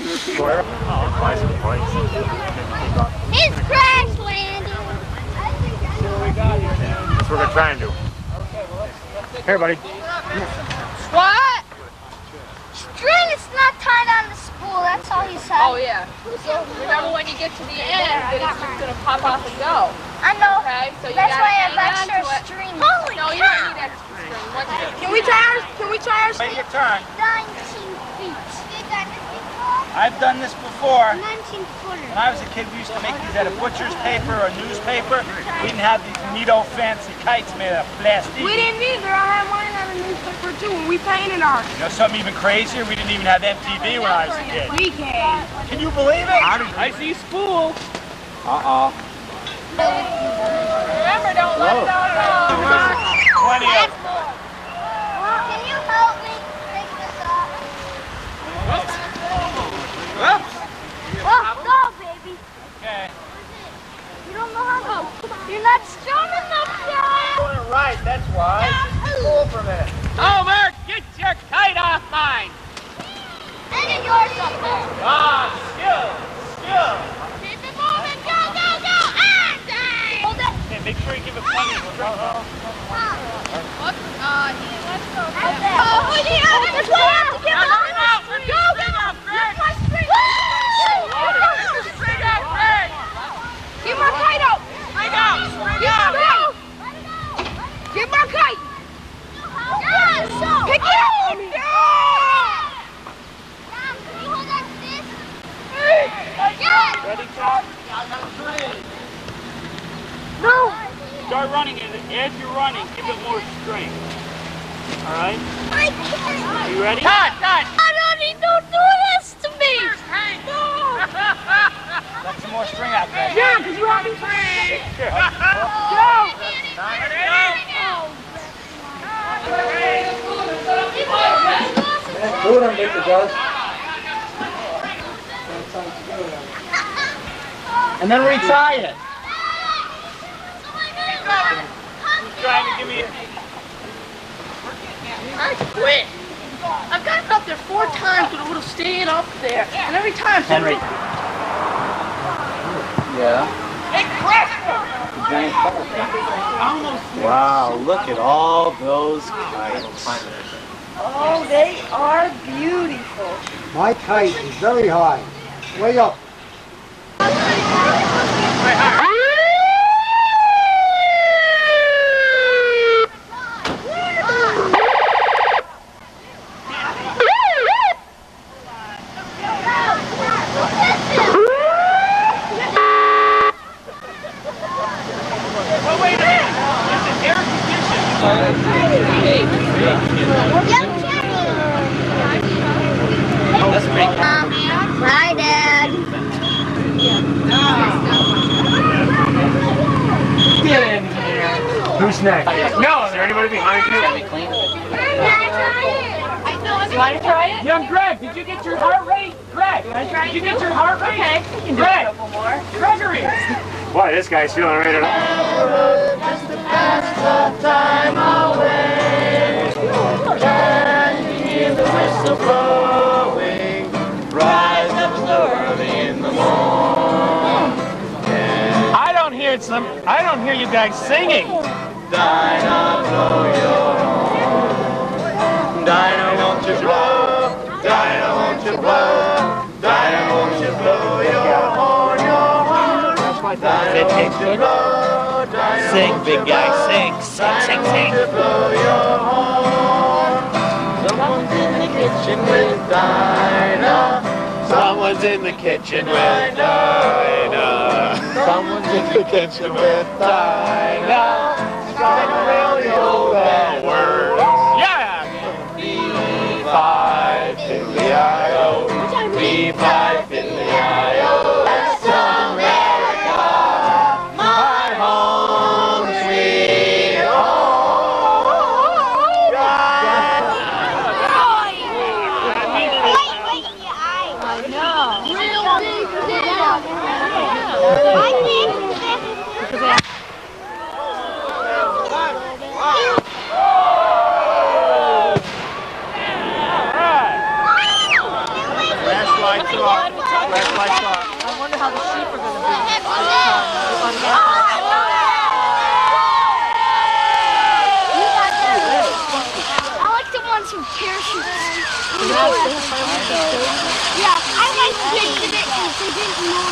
It's crash landing. That's what we're going to try and do. Here, buddy. What? String is not tied on the spool. That's all he said. Oh, yeah. So remember when you get to the end, it's just going to pop off and go. I know. Okay, so you That's gotta why I hang have on extra to it. string. No, you don't need extra string. Once you get Can we try our Take your turn. 19 feet. You done this before? I've done this before. 19 footer. When I was a kid, we used to make these out of butcher's paper or newspaper. We didn't have these neato fancy kites made out of plastic. We didn't either. I had mine out of newspaper too, and we painted ours. You know something even crazier? We didn't even have MTV when I was a kid. We can. Can you believe it? I see spool. Uh-oh. Remember, don't let it out. 20 of them. Can you help me take this off? Oh, go, baby. Okay. You don't know how to. You're not strong enough yet. Doing it right. that's why. Just cool for a minute. Homer, get your kite off mine! And get yours up there. Ah, skill. Keep it moving, go, and hold it. Hey, make sure you give it plenty of string. Let's go. Oh, yeah, let's go. Get out. Go, Greg. String out, Greg. Keep my kite out. String out. Keep my kite. Pick it up. Ready, Tom? No. Start running, and as you're running, give it more strength. All right? I can't. You ready? Cut. Don't do this to me. No. Let some more string out, Greg. Yeah, because you want me free. Do it, Victor does. And then retie it. Who's trying to give me a... I quit. I've gotten up there 4 times, but it would have stayed up there. And every time... Henry. Yeah. Hey, Chris! Wow, look at all those kites. Oh, they are beautiful. My kite is very high, way up. Hi, Dad. Get in here. Who's next? No, is there anybody behind you? You want to try it? Young Greg, did you get your heart rate? Greg, did you get your heart rate? Okay, we can do Greg. a couple more. Gregory. Boy, this guy's feeling ready to... Just to pass the time away. Can you hear the whistle blowing? Rise up early in the morning. I don't hear you guys singing. Dinah, blow your horn. Dinah, won't you blow? Dinah, won't you blow? Dinah, won't you blow your horn, your horn? Dinah, won't you blow? Dinah, Sing, won't big you guy, blow? sing. Dinah, won't you blow your horn? Someone's in the kitchen with Dinah. Someone's in the kitchen with Dinah. Someone's in the kitchen with Dinah. Trying to really hold that word. Yeah! B5 Fiddly-I-O. B5 Fiddly-I-O. That's America. My home sweet home. I wonder how the sheep are going to be. I like the ones who parachute. Yeah, I like the big because they didn't know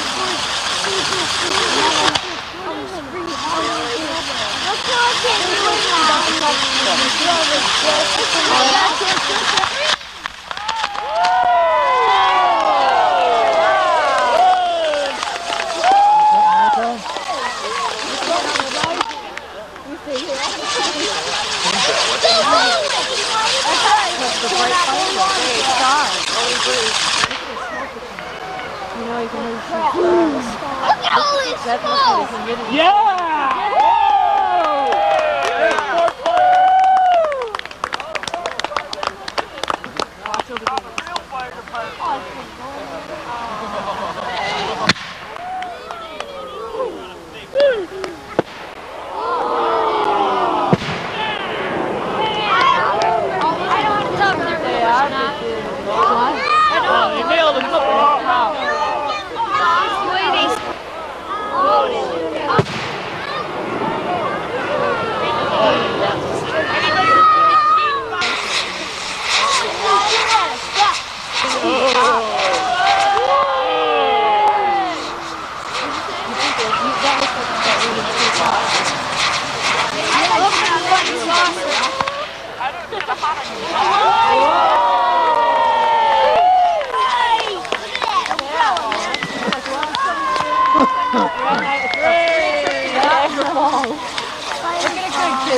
Look at all this smoke! Yeah!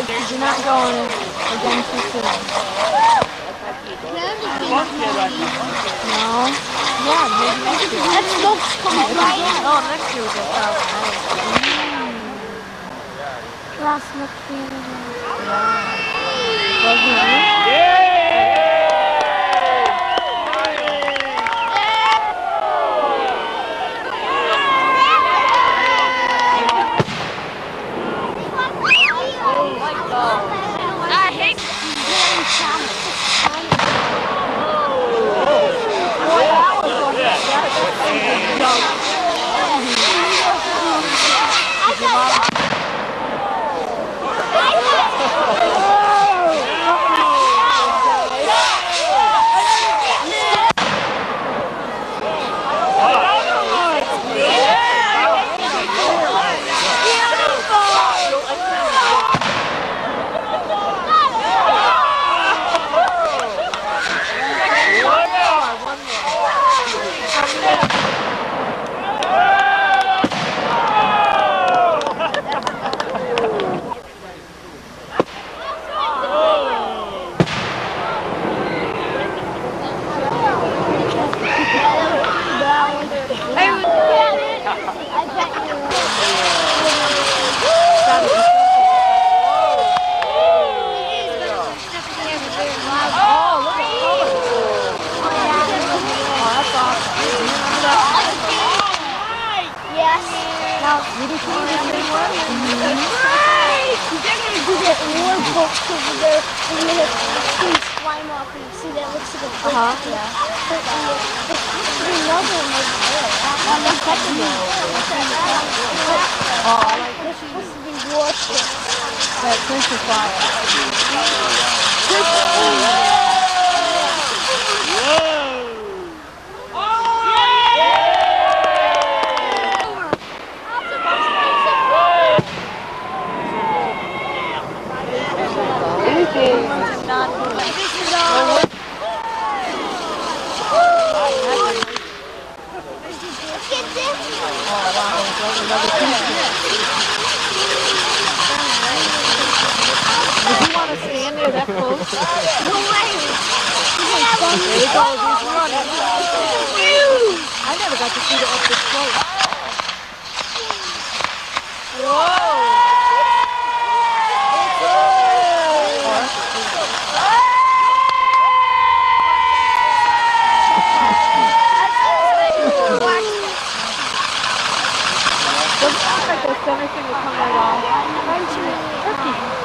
because you're not going in. We're going too soon. No. Yeah, maybe next year. That smoke's coming right in. Oh, next year we'll go south. Last smoke being I hate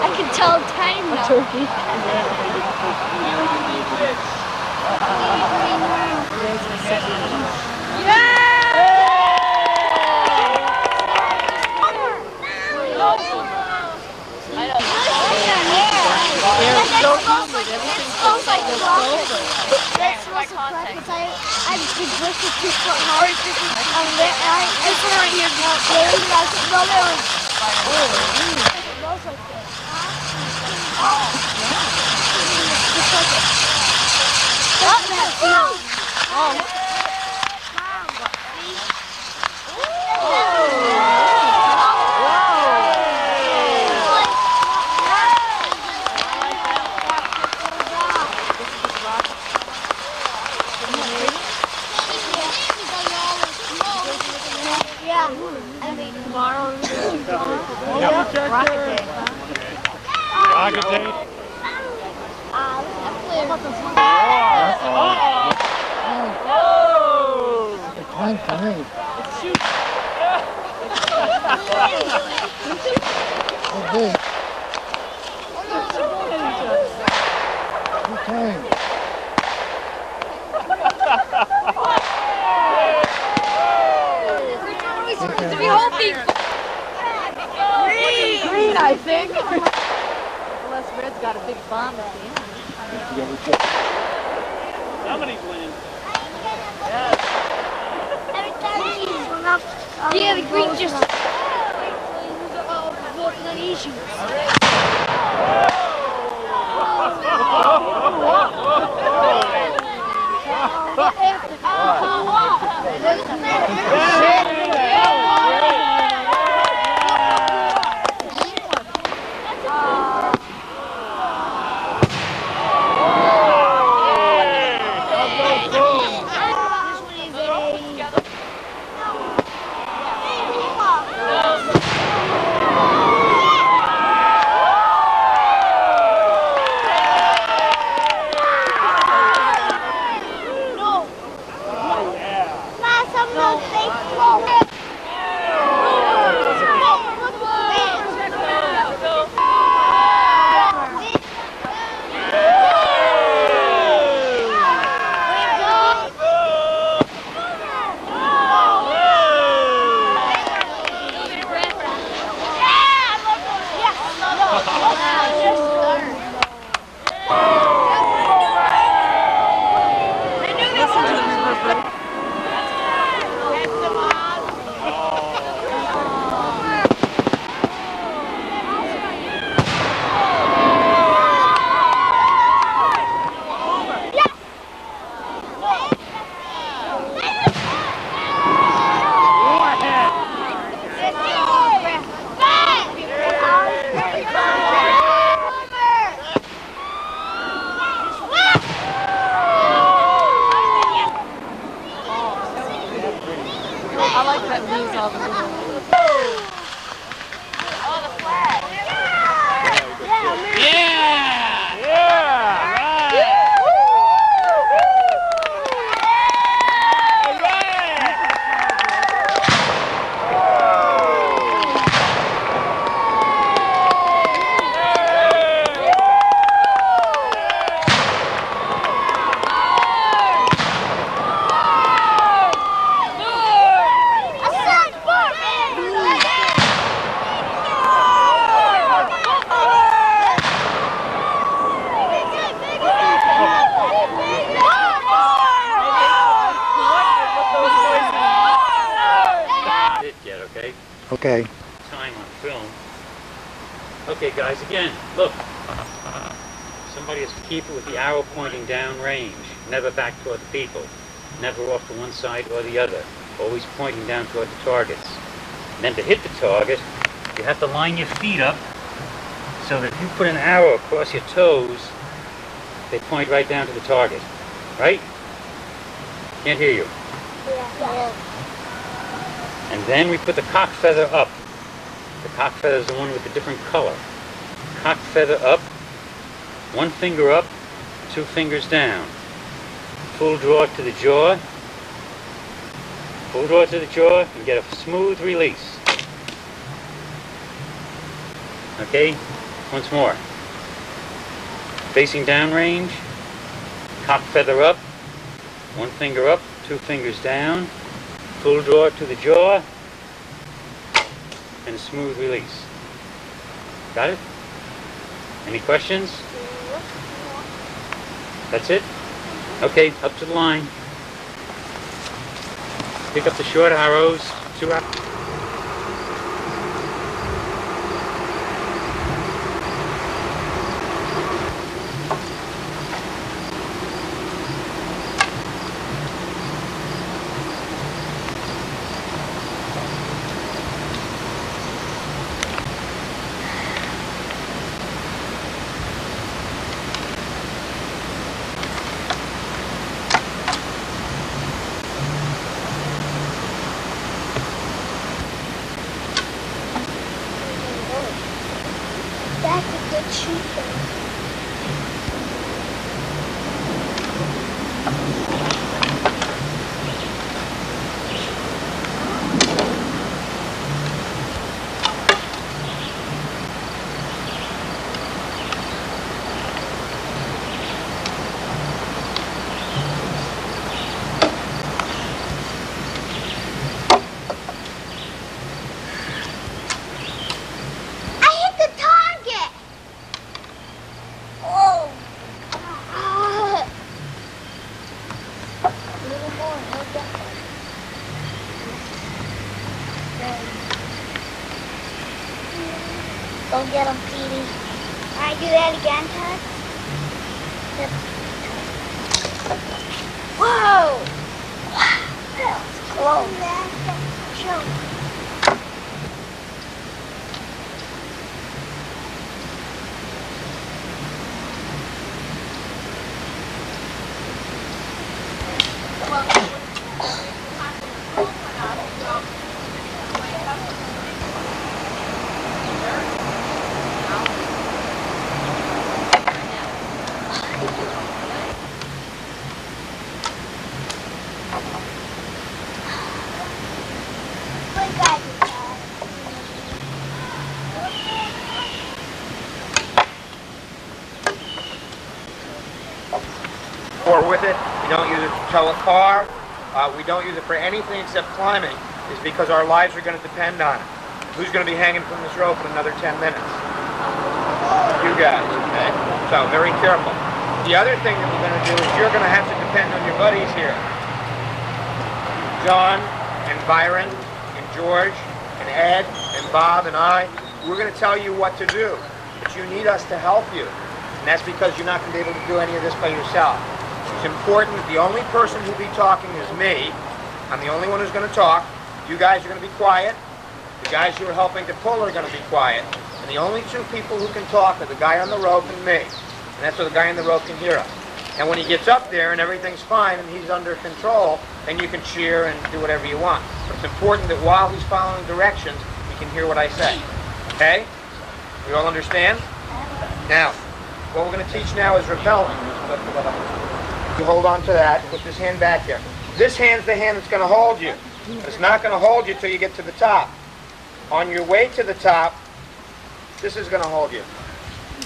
I can tell time now. Turkey. Green, I think. Unless Red's got a big bomb at the end. How many wins? Yeah, the green just voted on issues. Okay. Time on film. Okay, guys, again, look. Somebody has to keep it with the arrow pointing down range, never back toward the people, never off to one side or the other, always pointing down toward the targets. And then to hit the target, you have to line your feet up so that if you put an arrow across your toes, they point right down to the target, right? Can't hear you. Yeah. And then we put the cock feather up. The cock feather is the one with the different color. Cock feather up, one finger up, two fingers down. Full draw to the jaw. Full draw to the jaw and get a smooth release. Okay, once more. Facing down range, cock feather up, one finger up, two fingers down, full draw to the jaw, and a smooth release. Got it? Any questions? That's it? Okay, up to the line. Pick up the short arrows, 2 arrows. That's a good shooter. Go get him, Petey. Alright, do that again, Todd. Whoa! That was close. Or with it, we don't use it to tow a car, we don't use it for anything except climbing, is because our lives are going to depend on it. Who's going to be hanging from this rope in another 10 minutes? You guys, okay? So, very careful. The other thing that we're going to do is you're going to have to depend on your buddies here. John and Byron and George and Ed and Bob and I, we're going to tell you what to do. But you need us to help you. And that's because you're not going to be able to do any of this by yourself. It's important that the only person who'll be talking is me. I'm the only one who's going to talk. You guys are going to be quiet. The guys who are helping to pull are going to be quiet. And the only two people who can talk are the guy on the rope and me. And that's so the guy on the rope can hear us. And when he gets up there and everything's fine and he's under control, then you can cheer and do whatever you want. But it's important that while he's following directions, he can hear what I say. Okay? We all understand? Now, what we're going to teach now is rappelling. You hold on to that. Put this hand back here. This hand's the hand that's going to hold you. It's not going to hold you till you get to the top. On your way to the top, this is going to hold you.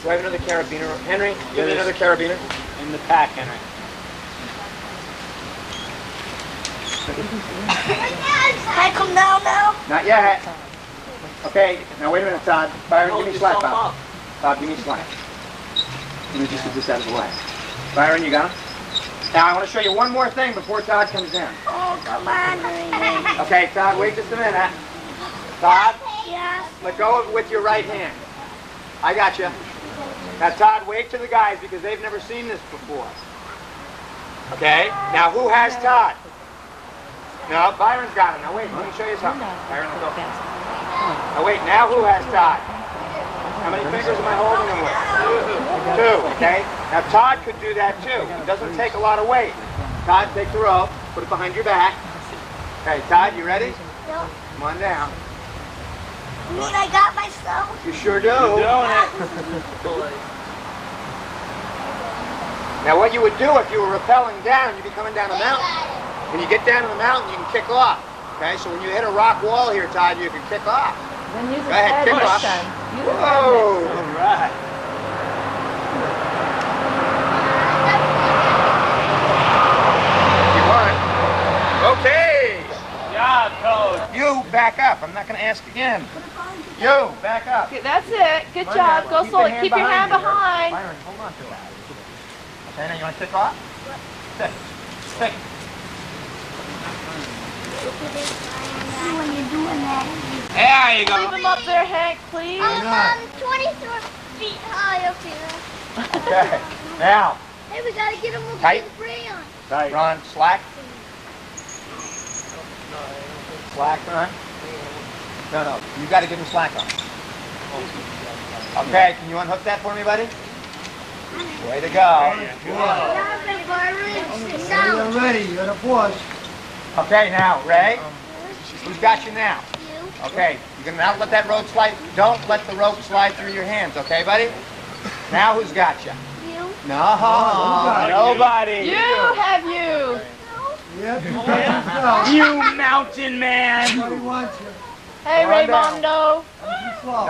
Do I have another carabiner? Henry, give me another carabiner. In the pack, Henry. Can I come down now? Not yet. Okay, now wait a minute, Todd. Byron, give me slack, Bob. Bob, give me slack. Let me just get this out of the way. Byron, you got him? Now, I want to show you one more thing before Todd comes in. Oh, come on, Henry. Okay, Todd, wait just a minute. Todd, Yes. let go with your right hand. I got you. Now, Todd, wave to the guys because they've never seen this before. Okay? Now, who has Todd? No, Byron's got him. Now, wait, let me show you something. Byron, go. Now, wait, now who has Todd? How many fingers am I holding him with? Two, okay? Now, Todd could do that too. It doesn't take a lot of weight. Todd, take the rope, put it behind your back. Okay, Todd, you ready? Yep. Come on down. You mean I got myself? You sure do. You're doing it. Now, what you would do if you were rappelling down, you'd be coming down a mountain. When you get down to the mountain, you can kick off. Okay, so when you hit a rock wall here, Todd, you can kick off. Then use Go ahead, kick off. Whoa! All right. You want? Okay. Job, Coach. You back up. I'm not going to ask again. You back up. Okay, that's it. Good Come on job. now. Go Keep slow. the hand Keep your hand behind you. behind. Byron, hold on to it. Okay, now you want to kick off? Kick. Kick. When you're doing that. There you go. Leave him up there, Hank, please. I'm 23 feet high up here. Okay. Now, Hey, we gotta get him with Tight. the crayon. tight. Ron, slack. Slack, Ron. No, you got to give him slack on. Okay, can you unhook that for me, buddy? Way to go. Down. ready, you're the boss. Okay, now, Ray, who's got you now? Okay, you're going to not let that rope slide. Don't let the rope slide through your hands, okay, buddy? Now who's got you? You. No, nobody. You have you. You mountain man. Nobody wants you. Hey, Come on down. Raymondo. Now you're slow.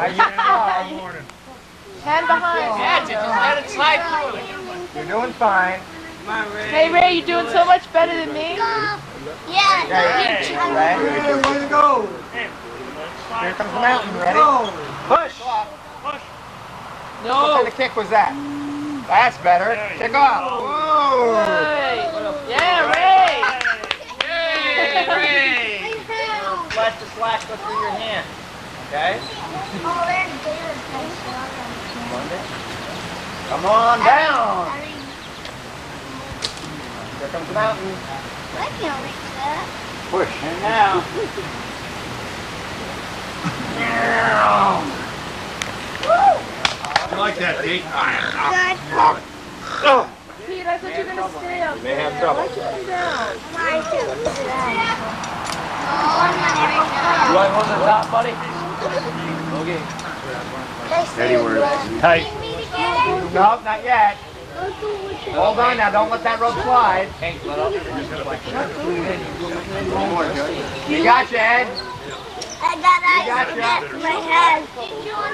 Hand behind. Let it slide through. You're doing fine. Hey, Ray, you're doing so much better than me. Yeah. Okay, Ray. Hey, way to go. Here comes the mountain. Ready? Go. Push. What kind of kick was that? That's better. Kick off. Whoa. Good. Yeah, Ray. Ray. Let the slack go through your hand. Okay? Oh, there's David. Come on down. Here comes the mountain. I can't reach that. Push. And now. You like that, Pete? Oh. Pete, I thought you were going to stay up You may have there. trouble. Why'd you come down? You want to go to the top, buddy? Okay. Eddie, where is he? Tight. No, not yet. Hold on now. Don't let that rope slide. You got you, Ed. I got You ice gotcha. in my head.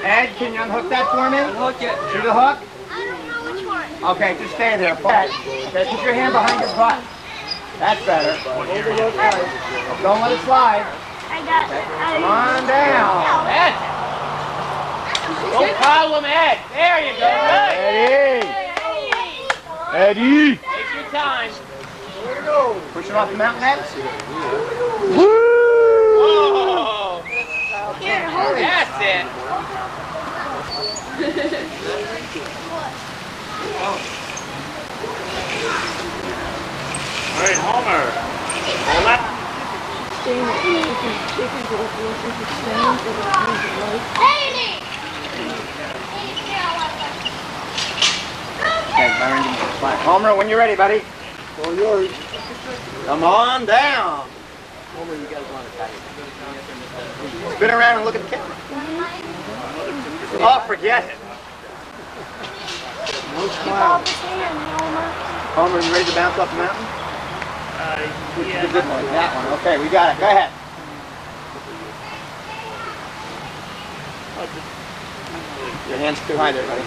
Ed, can you unhook that for me? Hook it. See the hook? I don't know which one. Okay, just stay there. Okay, put your hand behind your butt. That's better. Don't let it slide. I got Come on down. Ed. Don't problem, Ed. There you go. Good. Eddie. Take your time. Push it off the mountain, Ed. Oh. Here, hold it. That's it. All right, Homer. Hold that. Eddie! Homer, when you're ready, buddy. All yours. Come on down. Spin around and look at the camera. Oh, forget it. No smile. Homer, you ready to bounce off the mountain? Yeah. The good one, that one. Okay, we got it. Go ahead. Your hand's too high there, buddy.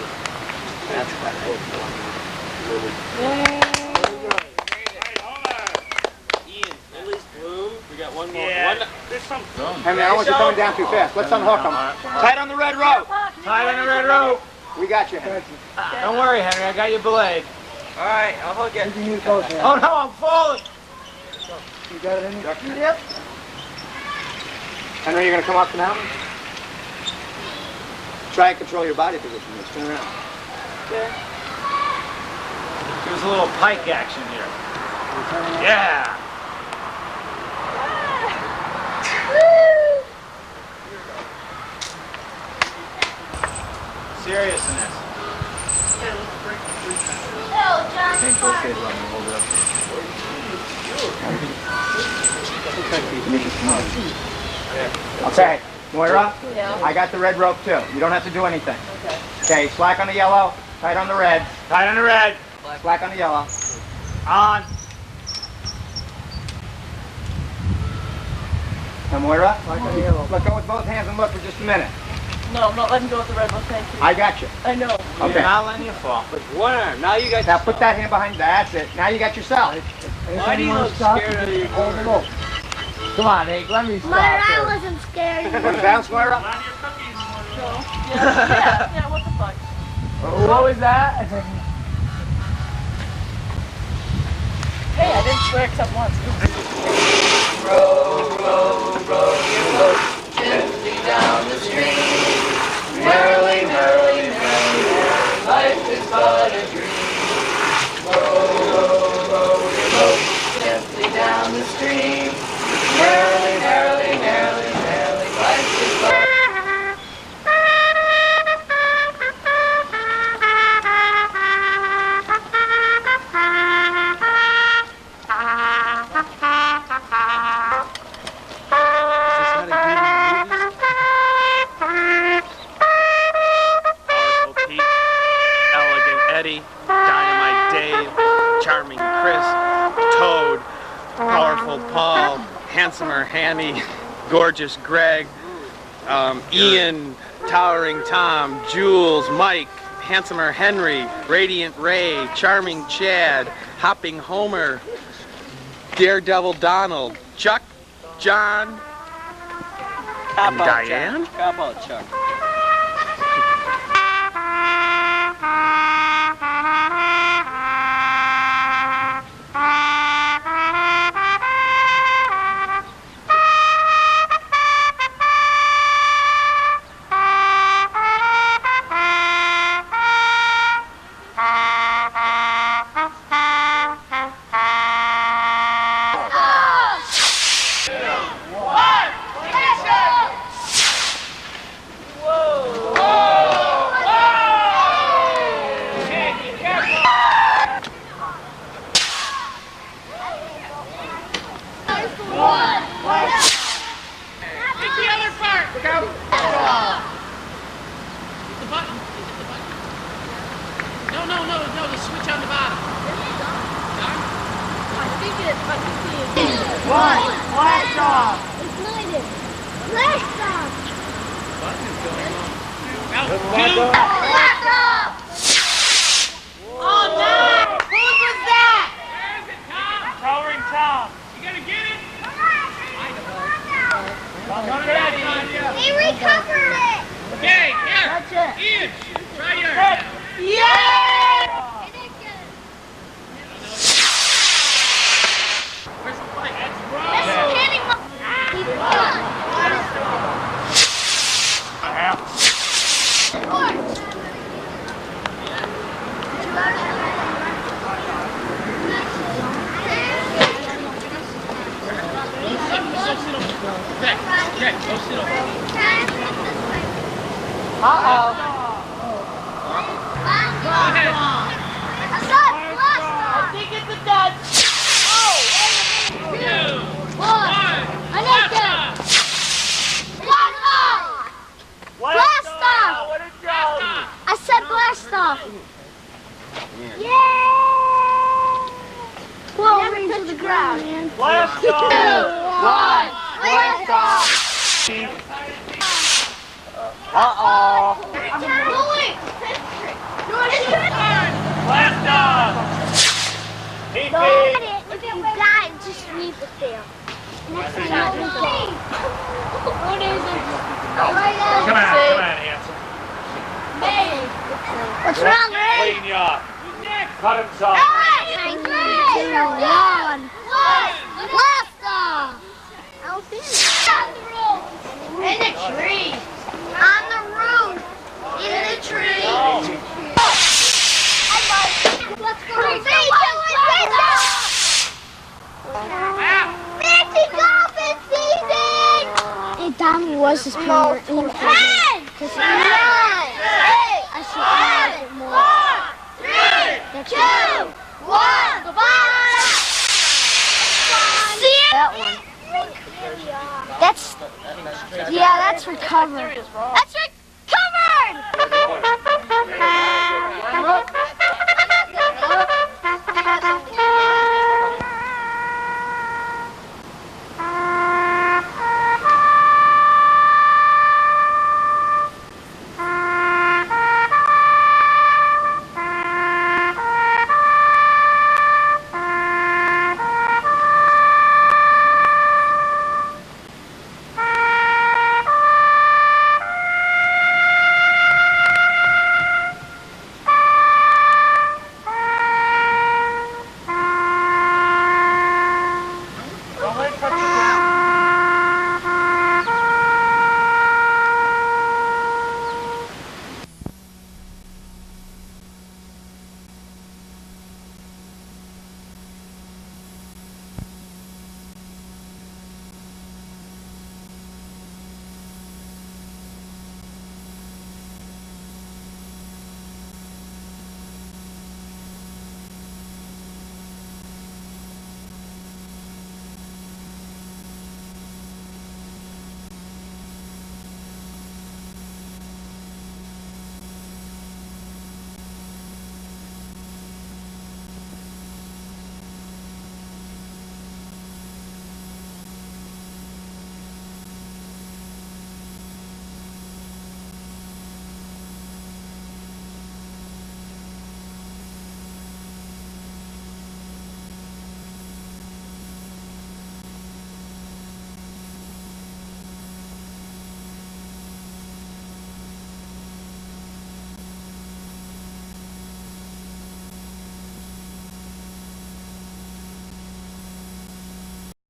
That's better. Yeah. There's some. Henry, I don't want you coming down too fast. Let's unhook them. Tight on the red rope. Tight on the red rope. We got you, Henry. Don't worry, Henry. I got your belay. All right, I'll hook it. Oh, no, I'm falling. You got it in there? Yep. Henry, you're going to come off the mountain? Try and control your body position. Let's turn around. Okay. There's a little pike action here. Yeah. Seriousness. Okay, Moira? Yeah. I got the red rope too. You don't have to do anything. Okay, slack on the yellow, tight on the red. Tight on the red. Slack on the yellow. On. Now, Moira, let go with both hands and look for just a minute. No, I'm not letting go of the red one, thank you. I got you. I know. Okay. You're not letting you fall. With one arm. Now you got. Now put that hand behind. That's it. Now you got yourself. Why do you look scared of your rope? Come on, Hank. Let me stop. I wasn't scared. You want to bounce, Moira? Yeah, what the fuck? What was that? Hey, I didn't swear except once. Row, row, row your boat gently down the stream. Merrily, merrily, merrily, life is but a dream. Row, row, row your boat gently down the stream. Merrily, merrily, merrily, merrily, life is but a dream. Eddie, Dynamite Dave, Charming Chris, Toad, Powerful Paul, Handsomer Hanny, Gorgeous Greg, Ian, Towering Tom, Jules, Mike, Handsomer Henry, Radiant Ray, Charming Chad, Hopping Homer, Daredevil Donald, Chuck, John, and Diane. How about Chuck? What's wrong, Ray? Clean you up. Cut himself. Blast off! I don't see it. In the tree. On the roof. In the tree. Let's go. Fancy golfing season! Hey, Tommy was his power in the Hey! because I see a bit more. 4, 3, 2, 1, goodbye! See it? That one. That's recover. That's recover.